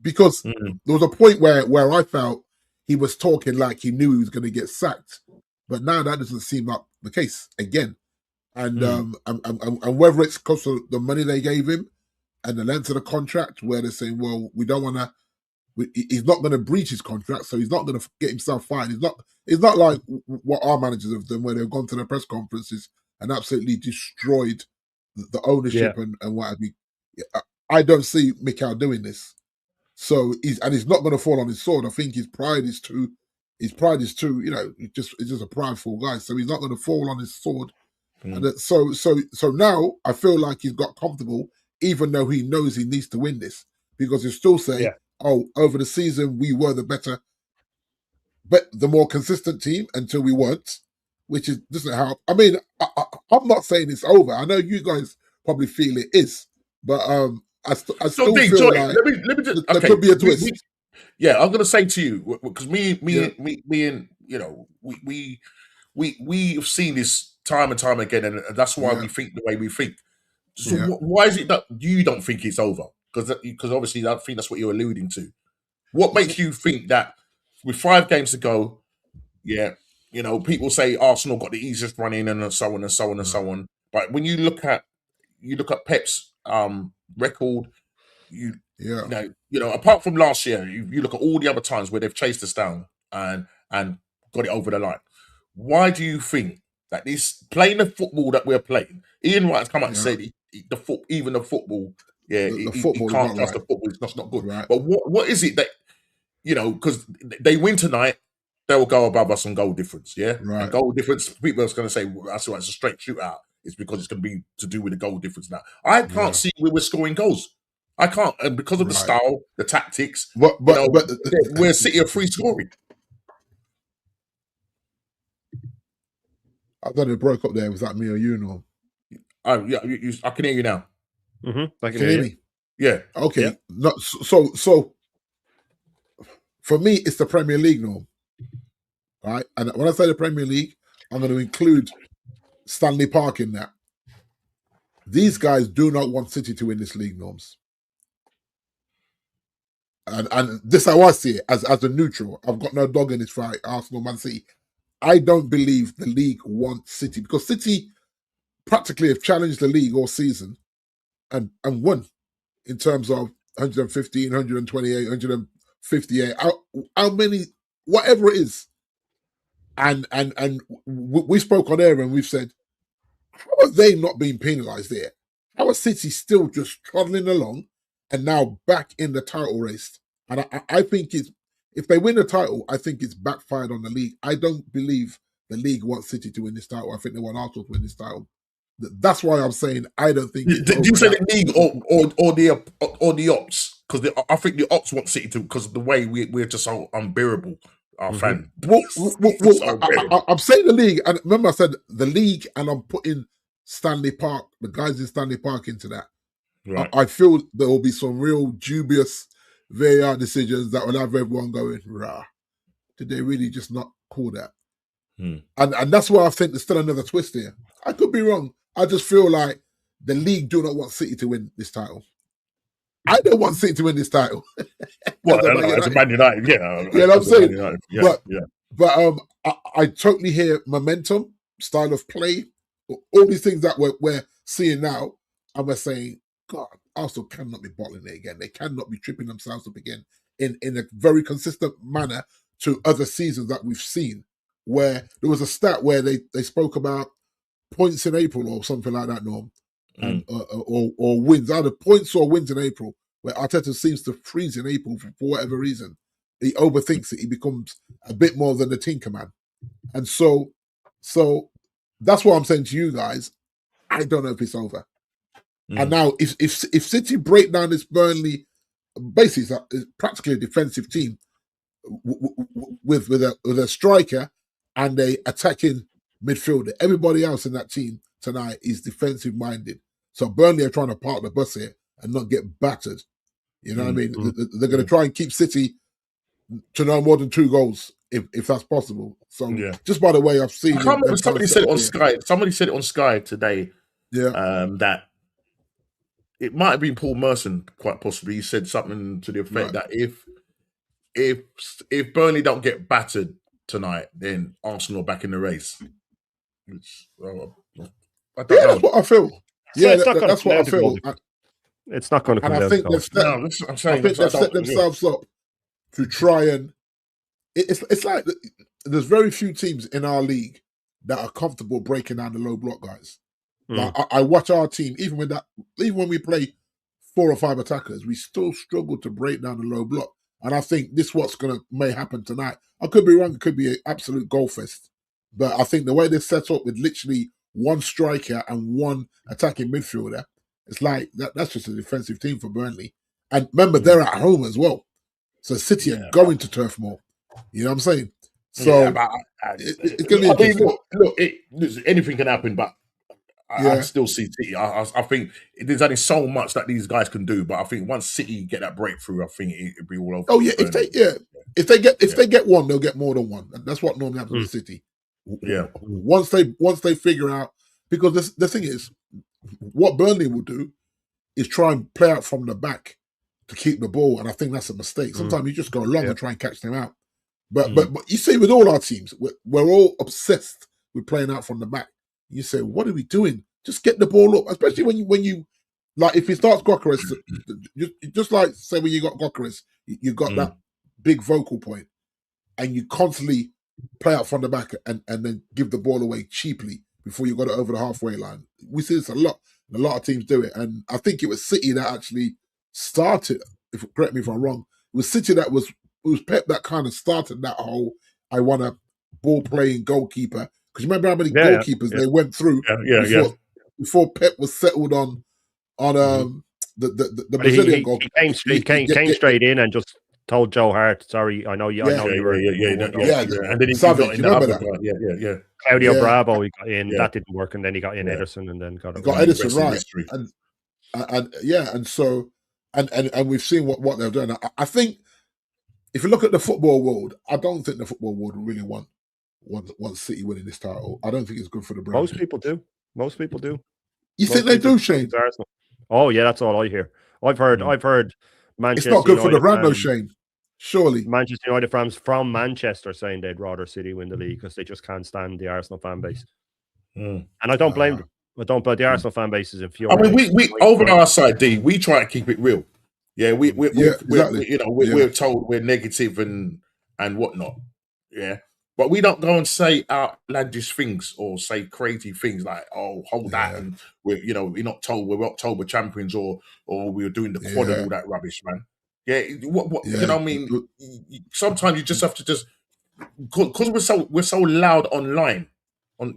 Because there was a point where I felt he was talking like he knew he was going to get sacked, but now that doesn't seem like the case again. And whether it's because of the money they gave him and the length of the contract, where they're saying, well, we don't want to. He's not going to breach his contract, so he's not going to get himself fined. It's not like what our managers have done, where they've gone to the press conferences and absolutely destroyed the ownership and what have you. I don't see Mikel doing this. So he's not going to fall on his sword. I think his pride is too, you know, he's just a prideful guy. So he's not going to fall on his sword. And so now I feel like he's got comfortable, even though he knows he needs to win this, because he'll still say, oh, over the season we were the better, but the more consistent team until we weren't, which doesn't help. I mean, I'm not saying it's over. I know you guys probably feel it is, but I still feel Joy, like let me just, there could be a twist. I'm going to say to you, because me and you know, we've seen this time and time again, and that's why we think the way we think. So why is it that you don't think it's over? Because obviously I think that's what you're alluding to. What makes you think that with 5 games to go, you know, people say Arsenal got the easiest run in and so on and so on and so on. But when you look at Pep's record, you know, apart from last year, you look at all the other times where they've chased us down and got it over the line. Why do you think that this playing the football that we're playing? Ian Wright has come out and said even the football Yeah, the he football can't is trust not the football. It's not good. right. But what is it that, because they win tonight, they will go above us on goal difference. Yeah, right. And goal difference. People are going to say, well, that's why it's a straight shootout. It's because it's going to be to do with the goal difference now. I can't see where we're scoring goals. I can't, and because of the style, the tactics. But we're City of free scoring. I thought it broke up there. Was that me or you? No. Yeah, I can hear you now. Mm-hmm. I can hear me. Yeah. Okay. Yeah. No, so for me, it's the Premier League norm. Right? And when I say the Premier League, I'm going to include Stanley Park in that. These guys do not want City to win this league, norms. And this is how I see it as a neutral. I've got no dog in this fight, Arsenal, Man City. I don't believe the league wants City, because City practically have challenged the league all season and won in terms of 115, 128, 158. How many, whatever it is. And we spoke on air and we've said, how are they not being penalised there? How are City still just trundling along and now back in the title race? And I think if they win the title, I think it's backfired on the league. I don't believe the league wants City to win this title. I think they want Arsenal to win this title. That's why I'm saying I don't think. Did you say the league or the ops? Because I think the ops want City to, because of the way we're just so unbearable. Our fan. Well, I'm saying the league, and remember I said the league, and I'm putting Stanley Park, the guys in Stanley Park, into that. Right. I feel there will be some real dubious VAR decisions that will have everyone going, rah. Did they really just not call that? And that's why I think there's still another twist here. I could be wrong. I just feel like the league do not want City to win this title. I don't want City to win this title. Well, as a Man United, yeah. You know what I'm saying? But I totally hear momentum, style of play, all these things that we're seeing now, and we're saying, God, Arsenal cannot be bottling it again. They cannot be tripping themselves up again in a very consistent manner to other seasons that we've seen, where there was a stat where they spoke about points in April or something like that, Norm, and or wins, either points or wins in April, where Arteta seems to freeze in April for whatever reason. He overthinks it. He becomes a bit more than the tinker man. And so that's what I'm saying to you guys. I don't know if it's over. And now if City break down this Burnley, basically it's practically a defensive team with a striker and a attacking midfielder. Everybody else in that team tonight is defensive minded. So Burnley are trying to park the bus here and not get battered. You know what I mean? They're going to try and keep City to no more than 2 goals if that's possible. So just by the way, I've seen. I can't remember, somebody said it on Sky. Somebody said it on Sky today. Yeah. That it might have been Paul Merson, quite possibly. He said something to the effect that if Burnley don't get battered tonight, then Arsenal are back in the race. Which, I don't know. That's what I feel. Yeah, that's what I feel. It's not going to come down. I think they've set themselves up to try and. It's like there's very few teams in our league that are comfortable breaking down the low block, guys. Like I watch our team, even when we play 4 or 5 attackers, we still struggle to break down the low block. And I think this may happen tonight. I could be wrong. It could be an absolute goal fest. But I think the way they're set up with literally 1 striker and 1 attacking midfielder, it's like that's just a defensive team for Burnley. And remember, they're at home as well. So City are going to Turf Moor. You know what I'm saying? So it's going to be interesting. Look, anything can happen, but I still see City. I think there's only so much that these guys can do, but I think once City get that breakthrough, I think it'll be all over. Oh yeah, if they get one, they'll get more than one. That's what normally happens with City. Yeah. Once they figure out, because the thing is, what Burnley will do is try and play out from the back to keep the ball, and I think that's a mistake. Sometimes you just go long and try and catch them out. But you see, with all our teams, we're all obsessed with playing out from the back. You say, what are we doing? Just get the ball up, especially when you like if he starts Gokares, just like say when you got Gokares, you got that big vocal point, and you constantly play out from the back and then give the ball away cheaply before you got it over the halfway line. We see this a lot. A lot of teams do it, and I think it was City that actually started. Correct me if I'm wrong. It was City it was Pep that kind of started that whole I want a ball playing goalkeeper. Because you remember how many goalkeepers they went through before Pep was settled on the Brazilian goalkeeper. He came straight in and just told Joe Hart, "Sorry, I know you were." And then he got in that. Claudio Bravo, he got in. That didn't work, and then he got in Ederson, and then got Ederson right. And we've seen what they've done. I think if you look at the football world, I don't think the football world really want City winning this title. I don't think it's good for the brand. Most people do. You think they do, Shane? Oh yeah, that's all I hear. I've heard Manchester. It's not good for the brand, though, Shane. Surely, Manchester United fans from Manchester saying they'd rather City win the league because they just can't stand the Arsenal fan base. And I don't blame them. I don't blame the Arsenal fan base is infuriating. I mean, we over on our side, D, we try to keep it real. Yeah, we're told we're negative and whatnot. Yeah, but we don't go and say outlandish things or say crazy things like, "Oh, hold that," and we're not told we're October champions or we're doing the quad and all that rubbish, man. Yeah, what you know what I mean? Sometimes you just have to because we're so loud online. On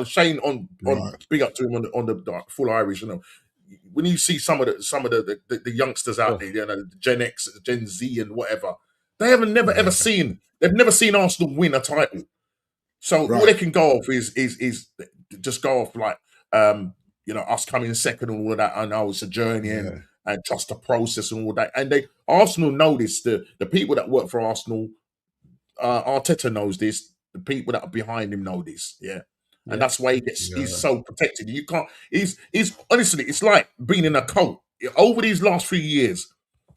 Shane on big up to him on the full Irish. When you see some of the youngsters out there, the Gen X, Gen Z, and whatever, they haven't ever seen Arsenal win a title. So all they can go off is just go off like us coming second and all of that. I know it's a journey and trust the process and all that. And Arsenal know this. The people that work for Arsenal, Arteta knows this. The people that are behind him know this. Yeah. And that's why he's so protected. You can't. He's honestly, it's like being in a cult over these last few years.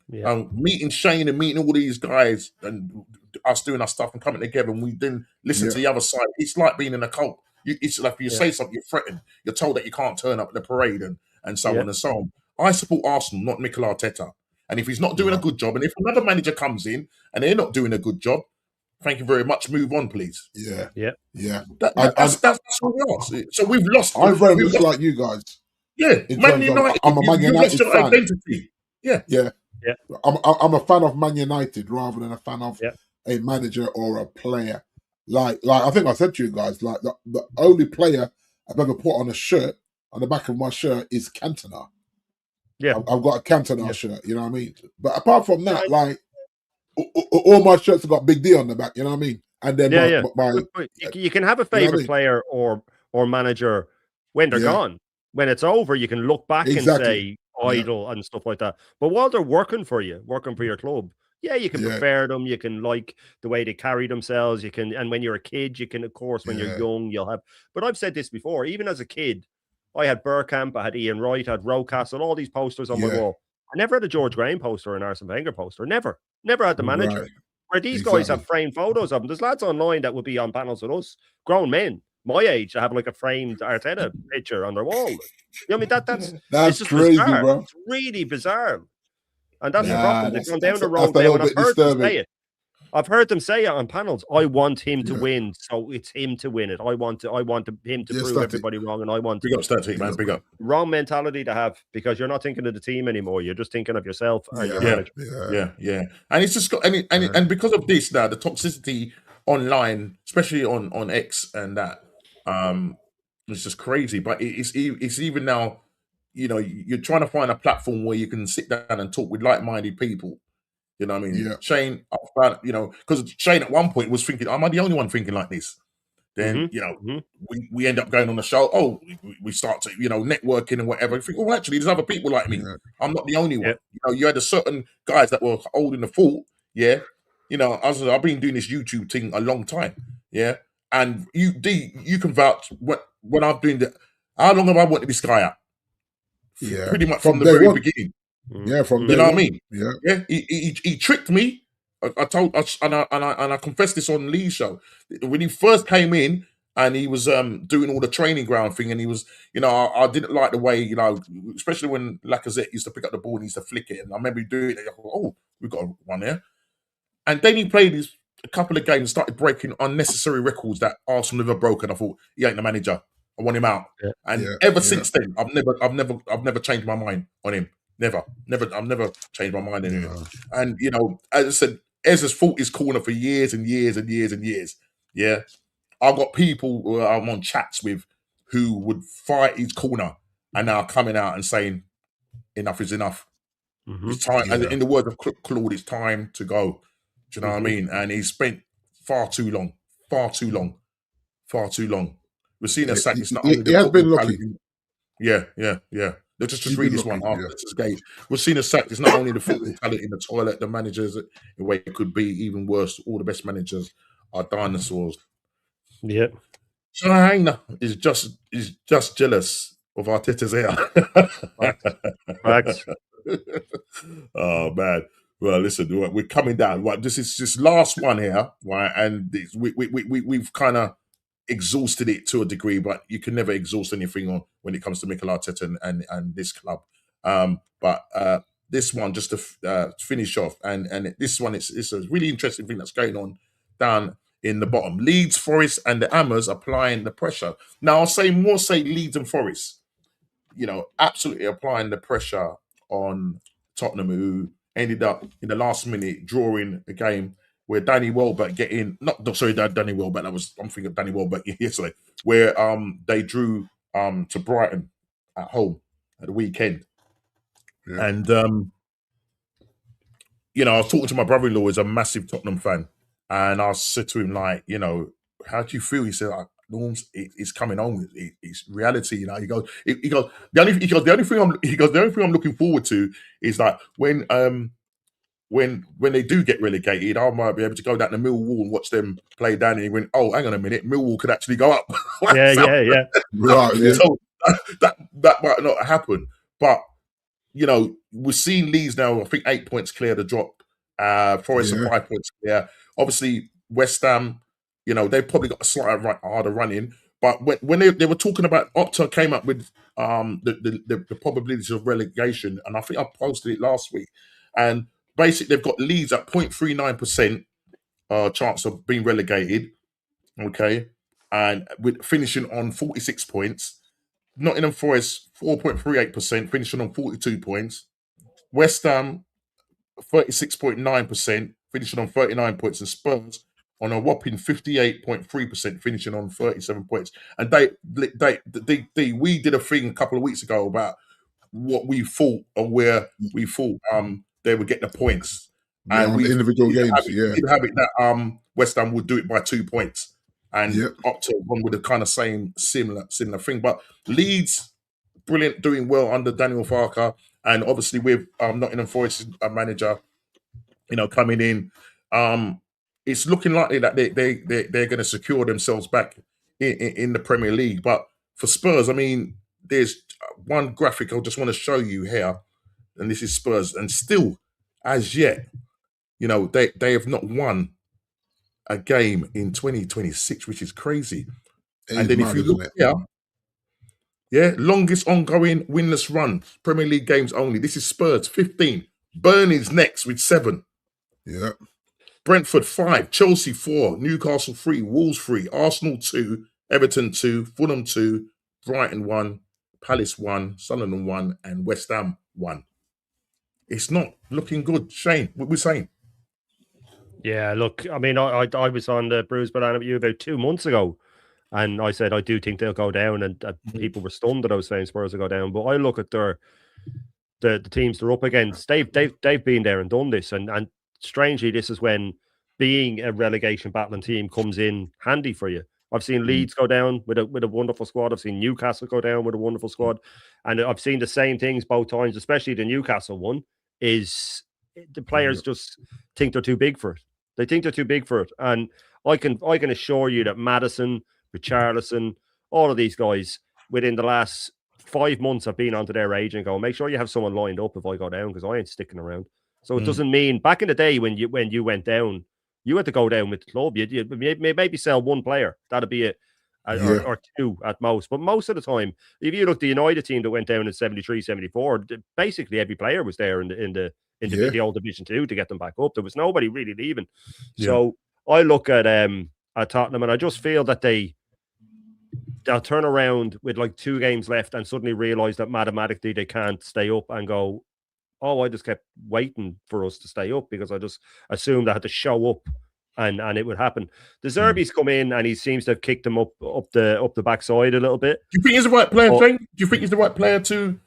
Meeting Shane and meeting all these guys and us doing our stuff and coming together, and we then listen to the other side. It's like being in a cult. It's like if you say something, you're threatened. You're told that you can't turn up at the parade and so on and so on. I support Arsenal, not Mikel Arteta. And if he's not doing a good job, and if another manager comes in and they're not doing a good job, thank you very much. Move on, please. That's what we are. So we've lost. I'm very much like you guys. Yeah, Man United. I'm a Man United fan. Identity. Yeah. I'm a fan of Man United rather than a fan of a manager or a player. Like I think I said to you guys, like the only player I've ever put on a shirt on the back of my shirt is Cantona. Yeah, I've got a Cantona shirt. You know what I mean? But apart from that, like all my shirts have got Big D on the back. You know what I mean? And then you can have a favorite player or manager when they're gone. When it's over, you can look back and say idol and stuff like that. But while they're working for your club, you can prefer them. You can like the way they carry themselves. You can, and when you're a kid, you can, of course, when you're young, you'll have. But I've said this before. Even as a kid, I had Bergkamp, I had Ian Wright, I had Rocastle, all these posters on my wall. I never had a George Graham poster or an Arsene Wenger poster. Never had the manager. Where these guys have framed photos of them. There's lads online that would be on panels with us, grown men, my age, that have like a framed Arteta picture on their wall. You know what I mean? That's just crazy, bizarre. bro. It's really bizarre. And that's the problem. They've gone down the wrong way. And I've heard them say it on panels. I want him to win, so it's him to win it. I want him to prove everybody wrong, and I want big up Static, man. Big up. Wrong mentality to have because you're not thinking of the team anymore. You're just thinking of yourself and your manager. Yeah. And it's just got and because of this now, the toxicity online, especially on X and that, it's just crazy. But it's even now, you're trying to find a platform where you can sit down and talk with like-minded people. You know what I mean? Yeah. Shane, I found, because Shane at one point was thinking, am I the only one thinking like this? Then, we end up going on the show. Oh, we start to, networking and whatever. I think, oh, actually, there's other people like me. Yeah. I'm not the only one. You had a certain guys that were holding the fort. Yeah. I've been doing this YouTube thing a long time. Yeah. And you can vouch when I'm doing how long have I wanted this guy out? Yeah. Pretty much from the very beginning. Yeah, from you know what I mean? Yeah. He tricked me. I told and I confessed this on Lee's show when he first came in and he was doing all the training ground thing and he was I didn't like the way especially when Lacazette used to pick up the ball and he used to flick it and I remember doing it. I thought, oh, we got one there, and then he played a couple of games, started breaking unnecessary records that Arsenal never broken. I thought he ain't the manager. I want him out. Yeah. And ever since then, I've never changed my mind on him. I've never changed my mind on him. And you know, as I said, Ezra's fought his corner for years and years and years and years. Yeah, I've got people who I'm on chats with who would fight his corner and now coming out and saying enough is enough. It's time. And in the words of Claude, it's time to go. Do you know what I mean? And he's spent far too long. We've seen a sack. It's not only he has been lucky. Yeah. Let's just read this one after this game. We've seen a sack. It's not only the football talent in the toilet, the managers, the way it could be even worse. All the best managers are dinosaurs. Yeah. China is just jealous of Arteta's hair. Facts. Oh man. Well, listen, we're coming down. Right, this is this last one here, right? And we've kind of exhausted it to a degree, but you can never exhaust anything when it comes to Mikel Arteta and this club. But this one, just to finish off, and this one it's a really interesting thing that's going on down in the bottom. Leeds, Forest, and the Hammers applying the pressure. Now, I'll say Leeds and Forest. You know, absolutely applying the pressure on Tottenham, who ended up in the last minute drawing a game where Danny Welbeck Danny Welbeck. I'm thinking of Danny Welbeck yesterday, where they drew to Brighton at home at the weekend, and you know, I was talking to my brother-in-law, who's a massive Tottenham fan, and I said to him, like, you know, how do you feel? He said, like, Norms, it's coming on. It's reality, you know. He goes, the only thing I'm looking forward to is like when they do get relegated, I might be able to go down to Millwall and watch them play down. And he went, oh, hang on a minute, Millwall could actually go up. Yeah. Right. Yeah. So that might not happen, but you know, we're seeing Leeds now. I think 8 points clear the drop. Forest are 5 points clear. Obviously, West Ham. You know, they've probably got a slightly harder run in. But when they were talking about, Opta came up with the probabilities of relegation, and I think I posted it last week. And basically, they've got Leeds at 0.39% chance of being relegated, okay? And with finishing on 46 points. Nottingham Forest, 4.38%, finishing on 42 points. West Ham, 36.9%, finishing on 39 points. And Spurs, on a whopping 58.3%, finishing on 37 points. And we did a thing a couple of weeks ago about what we thought and where we thought they would get the points. And we individual games, did have it that West Ham would do it by 2 points, and up to one with the kind of same similar thing. But Leeds, brilliant, doing well under Daniel Farke, and obviously with Nottingham Forest manager, you know, coming in. It's looking likely that they're going to secure themselves back in the Premier League. But for Spurs, I mean, there's one graphic I just want to show you here, and this is Spurs, and still, as yet, you know, they have not won a game in 2026, which is crazy. And then if you look here, longest ongoing winless run, Premier League games only. This is Spurs, 15. Burnley's next with 7. Yeah. Brentford 5, Chelsea 4, Newcastle 3, Wolves 3, Arsenal 2, Everton 2, Fulham 2, Brighton 1, Palace 1, Sunderland 1, and West Ham 1. It's not looking good. Shane, what we're saying? Yeah, look, I mean, I was on the Bruised Banana with you about 2 months ago, and I said I do think they'll go down, and people were stunned that I was saying Spurs will go down. But I look at the teams they're up against. They've been there and done this, and strangely, this is when being a relegation battling team comes in handy for you. I've seen Leeds go down with a wonderful squad. I've seen Newcastle go down with a wonderful squad, and I've seen the same things both times. Especially the Newcastle one is the players just think they're too big for it. They think they're too big for it, and I can assure you that Maddison, Richarlison, all of these guys within the last 5 months have been onto their agent going, make sure you have someone lined up if I go down, because I ain't sticking around. So it doesn't mean back in the day when you went down, you had to go down with the club. You maybe sell one player. That'd be it, or 2 at most. But most of the time, if you look at the United team that went down in 73, 74, basically every player was there in the old Division 2 to get them back up. There was nobody really leaving. Yeah. So I look at Tottenham, and I just feel that they'll turn around with like 2 games left and suddenly realize that mathematically they can't stay up and go, oh, I just kept waiting for us to stay up because I just assumed I had to show up and it would happen. The Zerbi's come in and he seems to have kicked him up the backside a little bit. Do you think he's the right player, Shane? Do you think he's the right player to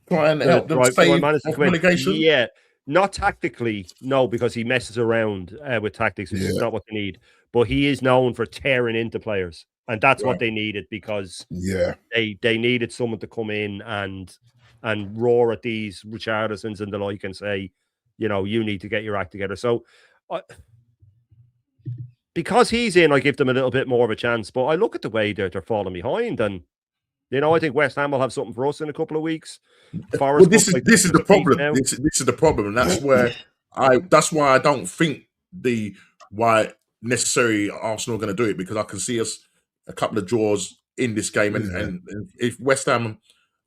try and help them stay off relegation? Yeah, not tactically, no, because he messes around with tactics, which is not what they need. But he is known for tearing into players, and that's what they needed because they needed someone to come in and roar at these Richarlisons and the like and say, you know, you need to get your act together. So, because he's in, I give them a little bit more of a chance. But I look at the way they're falling behind, and you know, I think West Ham will have something for us in a couple of weeks. Well, this is the problem. This is the problem, and that's where that's why I don't think why necessarily Arsenal are going to do it, because I can see us a couple of draws in this game, and if West Ham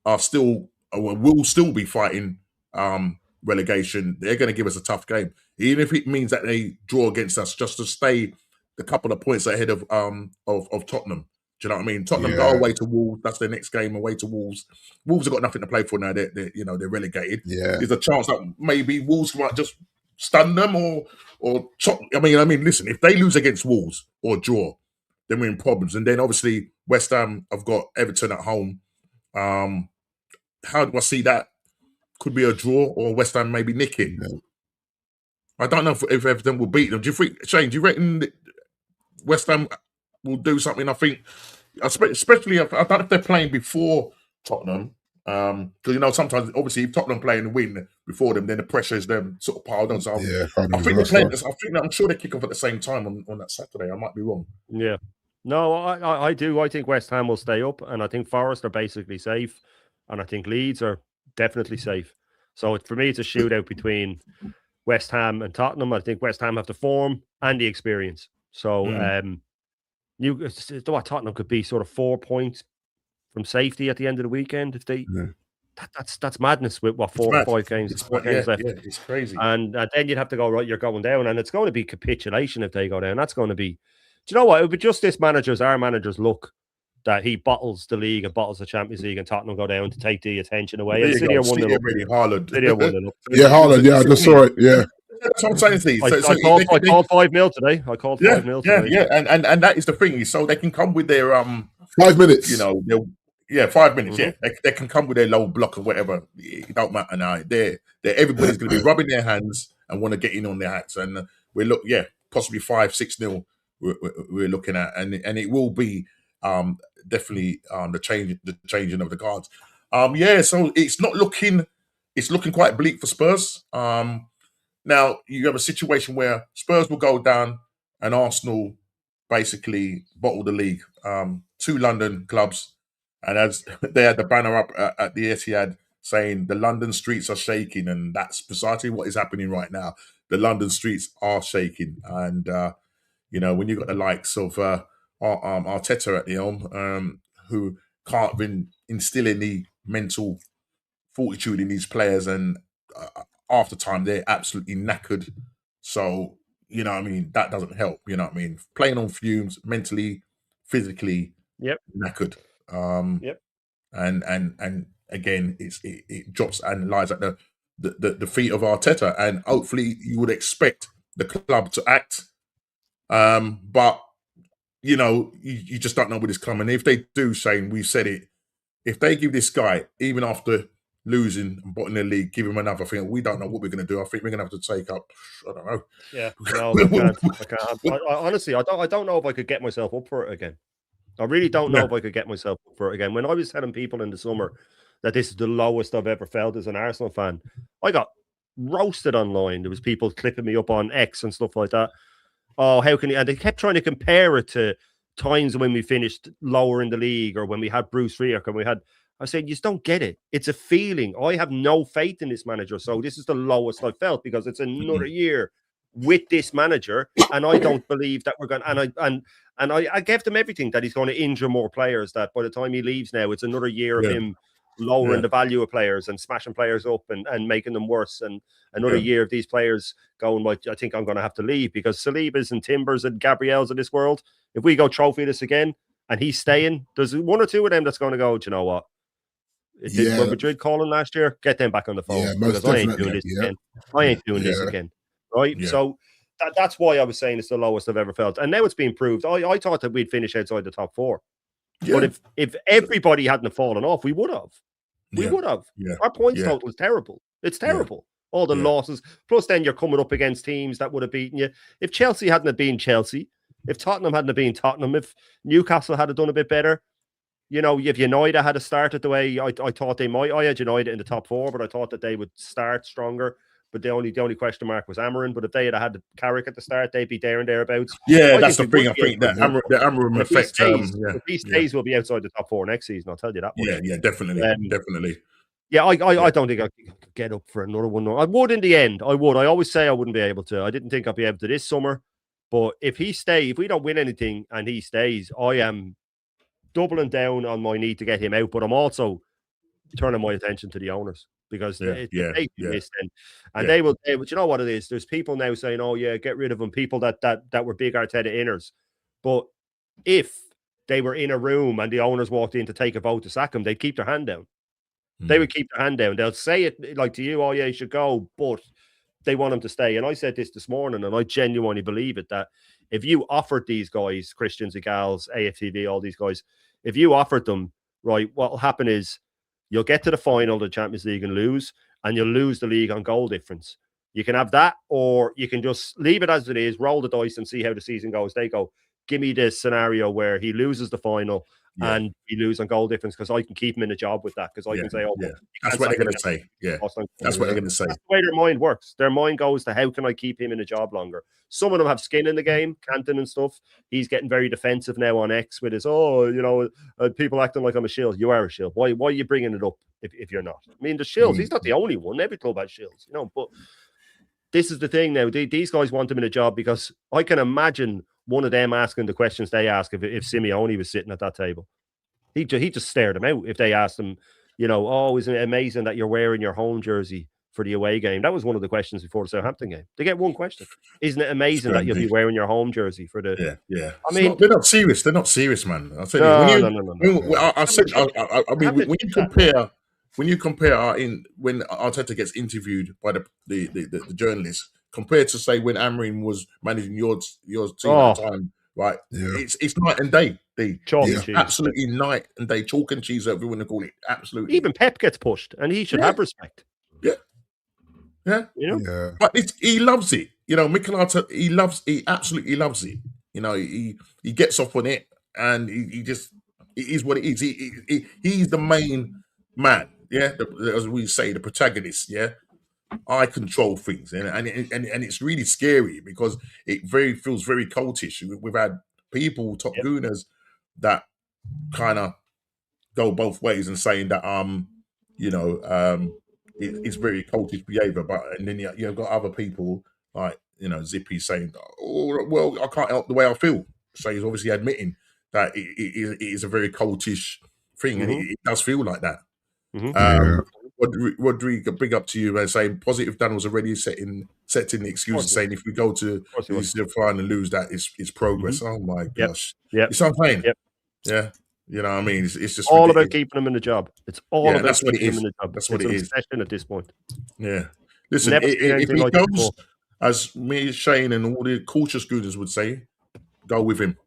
are still will still be fighting relegation, they're going to give us a tough game, even if it means that they draw against us just to stay a couple of points ahead of Tottenham. Do you know what I mean? Tottenham go away to Wolves. That's their next game, away to Wolves. Wolves have got nothing to play for now. They're relegated. Yeah. There's a chance that maybe Wolves might just stun them or I mean, listen, if they lose against Wolves or draw, then we're in problems. And then obviously West Ham have got Everton at home. How do I see that? Could be a draw or West Ham maybe nick it. Yeah. I don't know if Everton will beat them. Do you think, Shane, do you reckon West Ham will do something? I think, especially, I don't know if they're playing before Tottenham, because you know sometimes, obviously, if Tottenham play and win before them, then the pressure is them sort of piled on. So I think they're playing. I'm sure they kick off at the same time on that Saturday. I might be wrong. Yeah, no, I do. I think West Ham will stay up, and I think Forest are basically safe, and I think Leeds are definitely safe. So for me, it's a shootout between West Ham and Tottenham. I think West Ham have the form and the experience. So Tottenham could be sort of 4 points from safety at the end of the weekend if they. That's madness with 4 or 5 games. It's 4 games left. Yeah, it's crazy. And then you'd have to go, right, you're going down, and it's going to be capitulation if they go down. That's going to be. Do you know what? It would be just our manager's luck that he bottles the league and bottles the Champions League, and Tottenham go down to take the attention away. And City are 1-0 up. Haaland. Yeah, Haaland. Yeah, I just saw it. Yeah. That's what I'm saying to you. I called 5-0 today. I called 5-0 today. Yeah, and that is the thing. So they can come with their 5 minutes. You know, 5 minutes. Mm-hmm. Yeah, they can come with their low block or whatever. It don't matter now. Everybody's going to be rubbing their hands and want to get in on their hats. And possibly 5-6-0. We're looking at, and it will be definitely the changing of the guards. So it's looking quite bleak for Spurs. Now you have a situation where Spurs will go down and Arsenal basically bottle the league. 2 London clubs, and as they had the banner up at the Etihad saying the London streets are shaking, and that's precisely what is happening right now. The London streets are shaking, and when you've got the likes of Arteta at the helm, who can't even instill any mental fortitude in these players, and after time they're absolutely knackered. So, you know what I mean, that doesn't help, you know what I mean? Playing on fumes, mentally, physically, knackered. And again, it drops and lies at the feet of Arteta, and hopefully you would expect the club to act. But you just don't know what is coming. If they do, Shane, we've said it. If they give this guy, even after losing and bottoming the league, give him another thing, we don't know what we're going to do. I think we're going to have to take up. I don't know. Yeah, no, I can't. Honestly, I don't know if I could get myself up for it again. I really don't know if I could get myself up for it again. When I was telling people in the summer that this is the lowest I've ever felt as an Arsenal fan, I got roasted online. There was people clipping me up on X and stuff like that. Oh, how can you? And they kept trying to compare it to times when we finished lower in the league or when we had Bruce Rioch and I said, you just don't get it. It's a feeling. I have no faith in this manager. So this is the lowest I felt because it's another year with this manager. And I don't believe that we're going to, and I gave them everything that he's going to injure more players, that by the time he leaves now, it's another year of him lowering the value of players and smashing players up and making them worse. And another year of these players going, like, I think I'm going to have to leave because Salibas and Timbers and Gabriels of this world, if we go trophyless again and he's staying, there's one or two of them that's going to go, do you know what? Were Madrid calling last year? Get them back on the phone. Yeah, most I ain't doing this again. I ain't doing this again. Right? Yeah. So that's why I was saying it's the lowest I've ever felt. And now it's being proved. I thought that we'd finish outside the top 4. Yeah. But if everybody hadn't fallen off, we would have. We would have. Yeah. Our points total is terrible. It's terrible. Yeah. All the losses. Plus, then you're coming up against teams that would have beaten you. If Chelsea hadn't been Chelsea, if Tottenham hadn't been Tottenham, if Newcastle had done a bit better, you know, if United had started the way I thought they might, I had United in the top 4, but I thought that they would start stronger. But the only question mark was Amarin. But if they had the Carrick at the start, they'd be there and thereabouts. Yeah, that's the thing. I think that the Amarin effect. If he stays, we'll be outside the top 4 next season. I'll tell you that much. Yeah, definitely, definitely. Yeah, I don't think I could get up for another one. I would in the end. I would. I always say I wouldn't be able to. I didn't think I'd be able to this summer. But if we don't win anything and he stays, I am doubling down on my need to get him out. But I'm also turning my attention to the owners. Because they do this, and they will. You know what it is? There's people now saying, "Oh yeah, get rid of them." People that were big Arteta inners, but if they were in a room and the owners walked in to take a vote to sack him, they'd keep their hand down. They would keep their hand down. They'll say it like to you, "Oh yeah, you should go," but they want him to stay. And I said this morning, and I genuinely believe it, that if you offered these guys, Christian Zagals, AFTV, all these guys, if you offered them, right, what will happen is, you'll get to the final of the Champions League and lose, and you'll lose the league on goal difference. You can have that, or you can just leave it as it is, roll the dice and see how the season goes. They go, give me this scenario where he loses the final and we lose on goal difference, because I can keep him in a job with that, because I can say, that's what they're going to say. Yeah, that's what they're going to say. That's the way their mind works. Their mind goes to, how can I keep him in a job longer? Some of them have skin in the game, Canton and stuff. He's getting very defensive now on X with his, people acting like I'm a shield. You are a shield. Why are you bringing it up if you're not? I mean, the shills, he's not the only one. Every club has shills, but this is the thing now. These guys want him in a job, because I can imagine one of them asking the questions they ask if Simeone was sitting at that table. He just stared them out if they asked him, isn't it amazing that you're wearing your home jersey for the away game? That was one of the questions before the Southampton game. They get one question. Isn't it amazing that you'll be wearing your home jersey for the... Yeah. I mean... they're not serious. They're not serious, man. I'll tell you. When you compare when Arteta gets interviewed by the journalists, compared to, say, when Amarin was managing your team at the time, right? Yeah. It's night and day. Absolutely night and day. Chalk and cheese, whatever you want to call it. Absolutely. Even Pep gets pushed, and he should have respect. Yeah. Yeah. But he loves it. Mikel Arteta, he absolutely loves it. He gets off on it, and he just, it is what it is. He's the main man. Yeah, as we say, the protagonist. Yeah. I control things, and it's really scary, because it feels very cultish. We've had people, top gooners, that kind of go both ways and saying that it's very cultish behavior, and then you've got other people like Zippy saying, "Oh well, I can't help the way I feel." So he's obviously admitting that it is a very cultish thing, and it does feel like that. Rodrigo, big up to you, and saying positive Dan was already setting the excuses, saying if we go to the final and lose that, it's progress. Oh my gosh. Yeah. You see what I'm saying? Yep. Yeah. You know what I mean? It's just all ridiculous. About keeping him in the job. It's all about that's what keeping it is. him in the job. That's what it is. At this point. Yeah. Listen, if he goes, as me, Shane, and all the cautious gooners would say, go with him.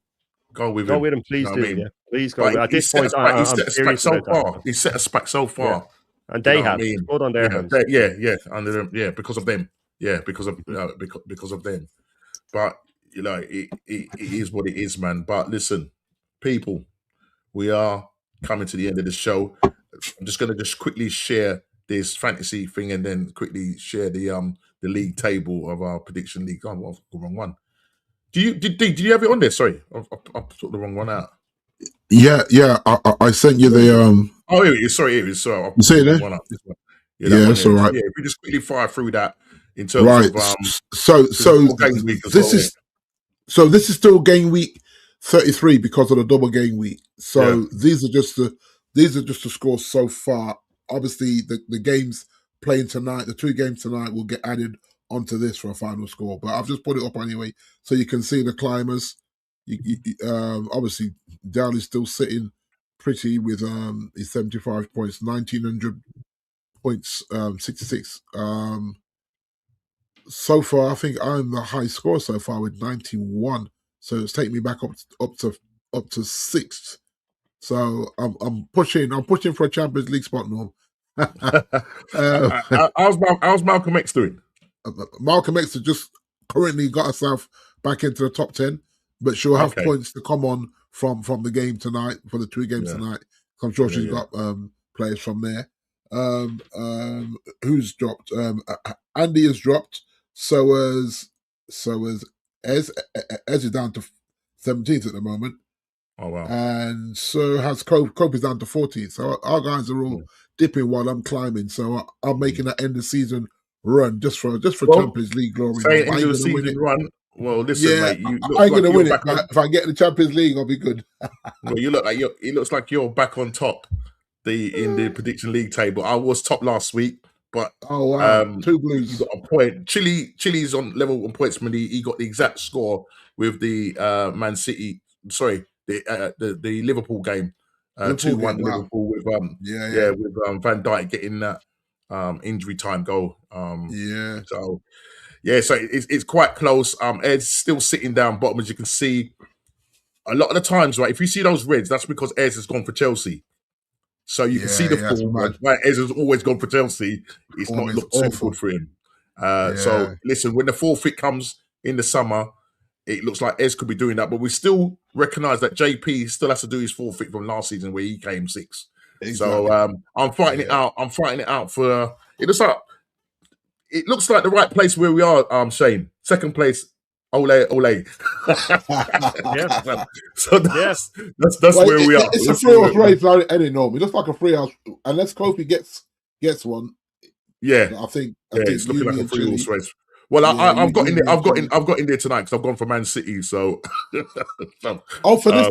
Go with him, please do. Yeah. Please go. At this point, I'm serious so far. He set us back so far. Yeah. And they have good on their hands. Under them, because of them. Yeah, because of them. But it is what it is, man. But listen, people, we are coming to the end of the show. I'm just gonna quickly share this fantasy thing, and then quickly share the league table of our prediction league. Oh, I've got the wrong one. Did you have it on there? Sorry, I took the wrong one out. Yeah. I sent you the. Oh, here it is. Sorry, here it is. So you see it there? Yeah, that's all right. Yeah, if we just quickly fire through that in terms of this is still game week 33 because of the double game week. So these are just the scores so far. Obviously, the games playing tonight, the 2 games tonight, will get added onto this for a final score. But I've just put it up anyway, so you can see the climbers. Obviously, Down is still sitting pretty with his 75 points, 1,900 points, 66. So far, I think I'm the high score so far with 91. So it's taken me back up to sixth. So I'm pushing for a Champions League spot, Norm. How's Malcolm X doing? Malcolm X has just currently got herself back into the top 10, but she'll have points to come on from the game tonight, for the 2 games tonight. I'm sure she's got players from there. Who's dropped? Andy has dropped. So as Ez is down to 17th at the moment. Oh wow! And so has Cope is down to 14th. So our guys are all dipping while I'm climbing. So I'm making that end of season run just for Champions League glory. Say end of the season run. Well, listen, mate. You look I ain't gonna win it. But if I get the Champions League, I'll be good. Well, you look like it looks like you're back on top in the prediction league table. I was top last week, but 2 Blues. You got a point. Chile's on level on points. He got the exact score with the Man City. Sorry, the Liverpool game. 2-1 Liverpool with with Van Dijk getting that injury time goal. So it's quite close. Ed's still sitting down bottom, as you can see. A lot of the times, right, if you see those reds, that's because Ez has gone for Chelsea. So you can see the form. Right, Ez has always gone for Chelsea. It's not looked super good for him. So listen, when the forfeit comes in the summer, it looks like Ez could be doing that, but we still recognise that JP still has to do his forfeit from last season where he came 6th. Exactly. So I'm fighting it out. I'm fighting it out for. It looks like the right place where we are. Shane, 2nd place. Ole. So that's where we are. It's a free house race. I didn't know. It looks like a free house unless Kofi gets one. Yeah, I think it's looking like a free horse race. Well, I've got in there. I've got in there tonight because I've gone for Man City. So, for this.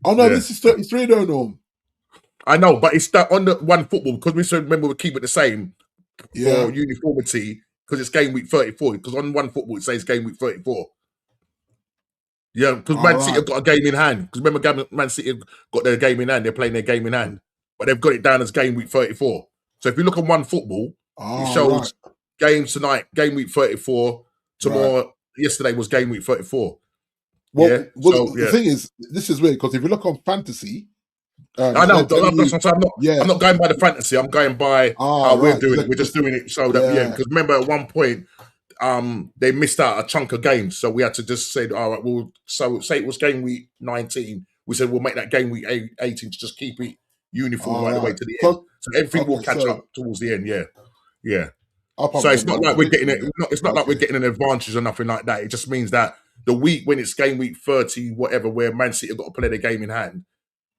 This is 33 though, Norm. I know, but it's that on the one football because we should remember we keep it the same for uniformity because it's game week 34. Because on one football it says game week 34. Yeah, because Man City have got a game in hand. Because remember, Man City have got their game in hand. They're playing their game in hand, but they've got it down as game week 34. So if you look on one football, it shows games tonight, game week 34. Tomorrow, yesterday was game week 34. Well, the thing is, this is weird because if you look on fantasy, I know. I'm not going by the fantasy. I'm going by how we're doing it. We're just doing it so that because remember at one point, they missed out a chunk of games, so we had to just say, all right, so say it was game week 19. We said we'll make that game week 18 to just keep it uniform right the way to the end. So everything will catch up towards the end. Yeah. So it's not like we're getting it. It's not like we're getting an advantage or nothing like that. It just means that the week when it's game week 30, whatever, where Man City have got to play their game in hand,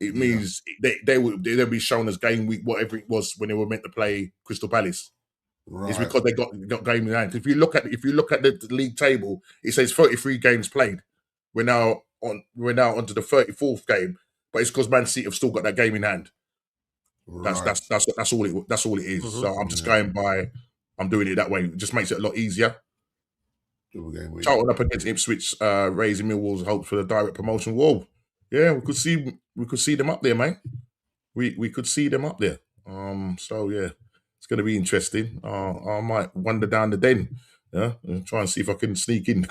it means they'll be shown as game week whatever it was when they were meant to play Crystal Palace. Right. It's because they got game in hand. If you look at the league table, it says 33 games played. We're now onto the 34th game, but it's because Man City have still got that game in hand. Right. That's all it is. Mm-hmm. So I'm just going by. I'm doing it that way. It just makes it a lot easier. Charlton up against Ipswich, raising Millwall's hopes for the direct promotion. Whoa, yeah, we could see them up there, mate. We could see them up there. So yeah, it's going to be interesting. I might wander down the den, and try and see if I can sneak in.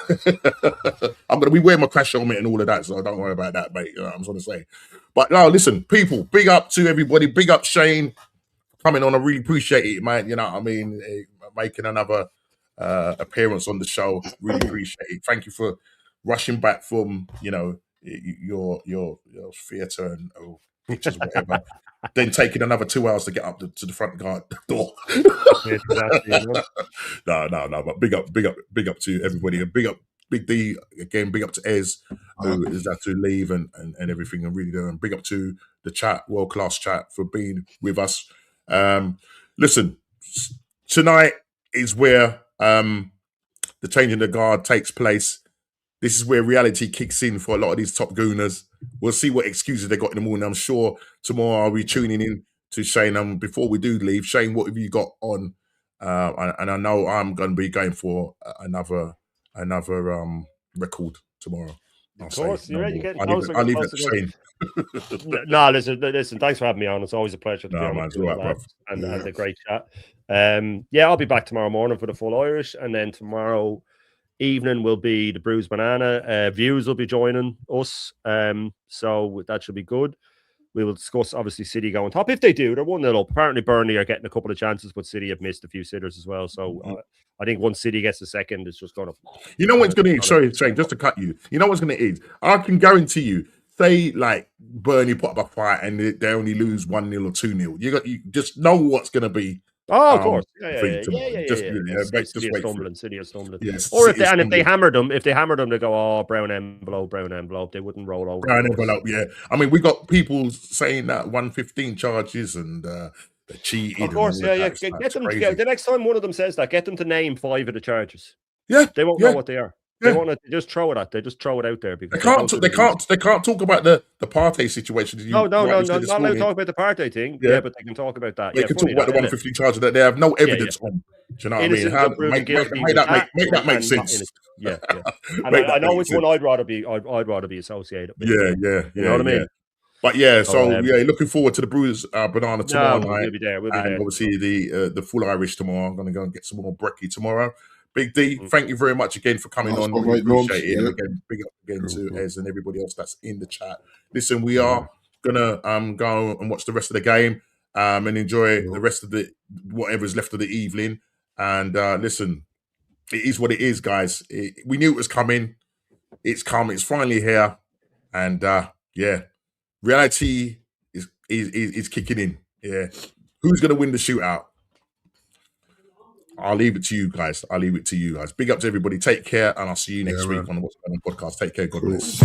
I'm going to be wearing my crash helmet and all of that, so don't worry about that, mate. You know what I'm trying to say. But no, listen, people, big up to everybody. Big up Shane coming on. I really appreciate it, man. You know what I mean? Making another appearance on the show. Really appreciate it. Thank you for rushing back from, your theatre and pictures, whatever. Then taking another 2 hours to get up to the front door. No. But big up to everybody, and big up Big D again. Big up to Ez, who is had to leave and everything, and really doing. Big up to the chat, world class chat, for being with us. Listen, tonight is where the changing the guard takes place. This is where reality kicks in for a lot of these top gooners. We'll see what excuses they got in the morning. I'm sure tomorrow I'll be tuning in to Shane. Before we do leave, Shane, what have you got on? And I know I'm going to be going for another record tomorrow. Of course, you're getting closer. I'll leave it to Shane. No, listen. Thanks for having me on. It's always a pleasure to be on with you, and a great chat. I'll be back tomorrow morning for the full Irish, and then tomorrow evening will be the Bruised Banana. Views will be joining us, so that should be good. We will discuss, obviously, City going top. If they do, they're 1-0 up. Apparently, Burnley are getting a couple of chances, but City have missed a few sitters as well. So I think once City gets the second, it's just going to... You know what's going to eat? Sorry, Shane, just to cut you. You know what's going to eat? I can guarantee you, say, like, Burnley put up a fight and they only lose 1-0 or 2-0. You just know what's going to be... Oh, of course. City are stumbling. Yes, or if they hammered them, they go, oh, brown envelope. They wouldn't roll over. Brown envelope, yeah. I mean, we got people saying that 115 charges and they cheated. Of course, yeah. Get them to the next time one of them says that, get them to name 5 of the charges. Yeah, they won't know what they are. They want to just throw it out. They just throw it out there because they can't talk about the Partey situation. No, not allowed to talk about the Partey thing. Yeah, but they can talk about that. They can talk about the 115 charge that they have no evidence on. Do you know what I mean? Make that make sense. Yeah. And I know which one I'd rather be associated with. Yeah. You know what I mean? But looking forward to the Bruised Banana tomorrow night. We'll be there. Obviously the full Irish tomorrow. I'm going to go and get some more brekkie tomorrow. Big D, thank you very much again for coming on. Really appreciate it. And again, big up again to Ez and everybody else that's in the chat. Listen, we are gonna go and watch the rest of the game and enjoy the rest of the whatever's left of the evening. And listen, it is what it is, guys. We knew it was coming. It's come. It's finally here. And reality is kicking in. Yeah, who's gonna win the shootout? I'll leave it to you guys. Big up to everybody. Take care, and I'll see you next week on the What's Going On podcast. Take care. God bless.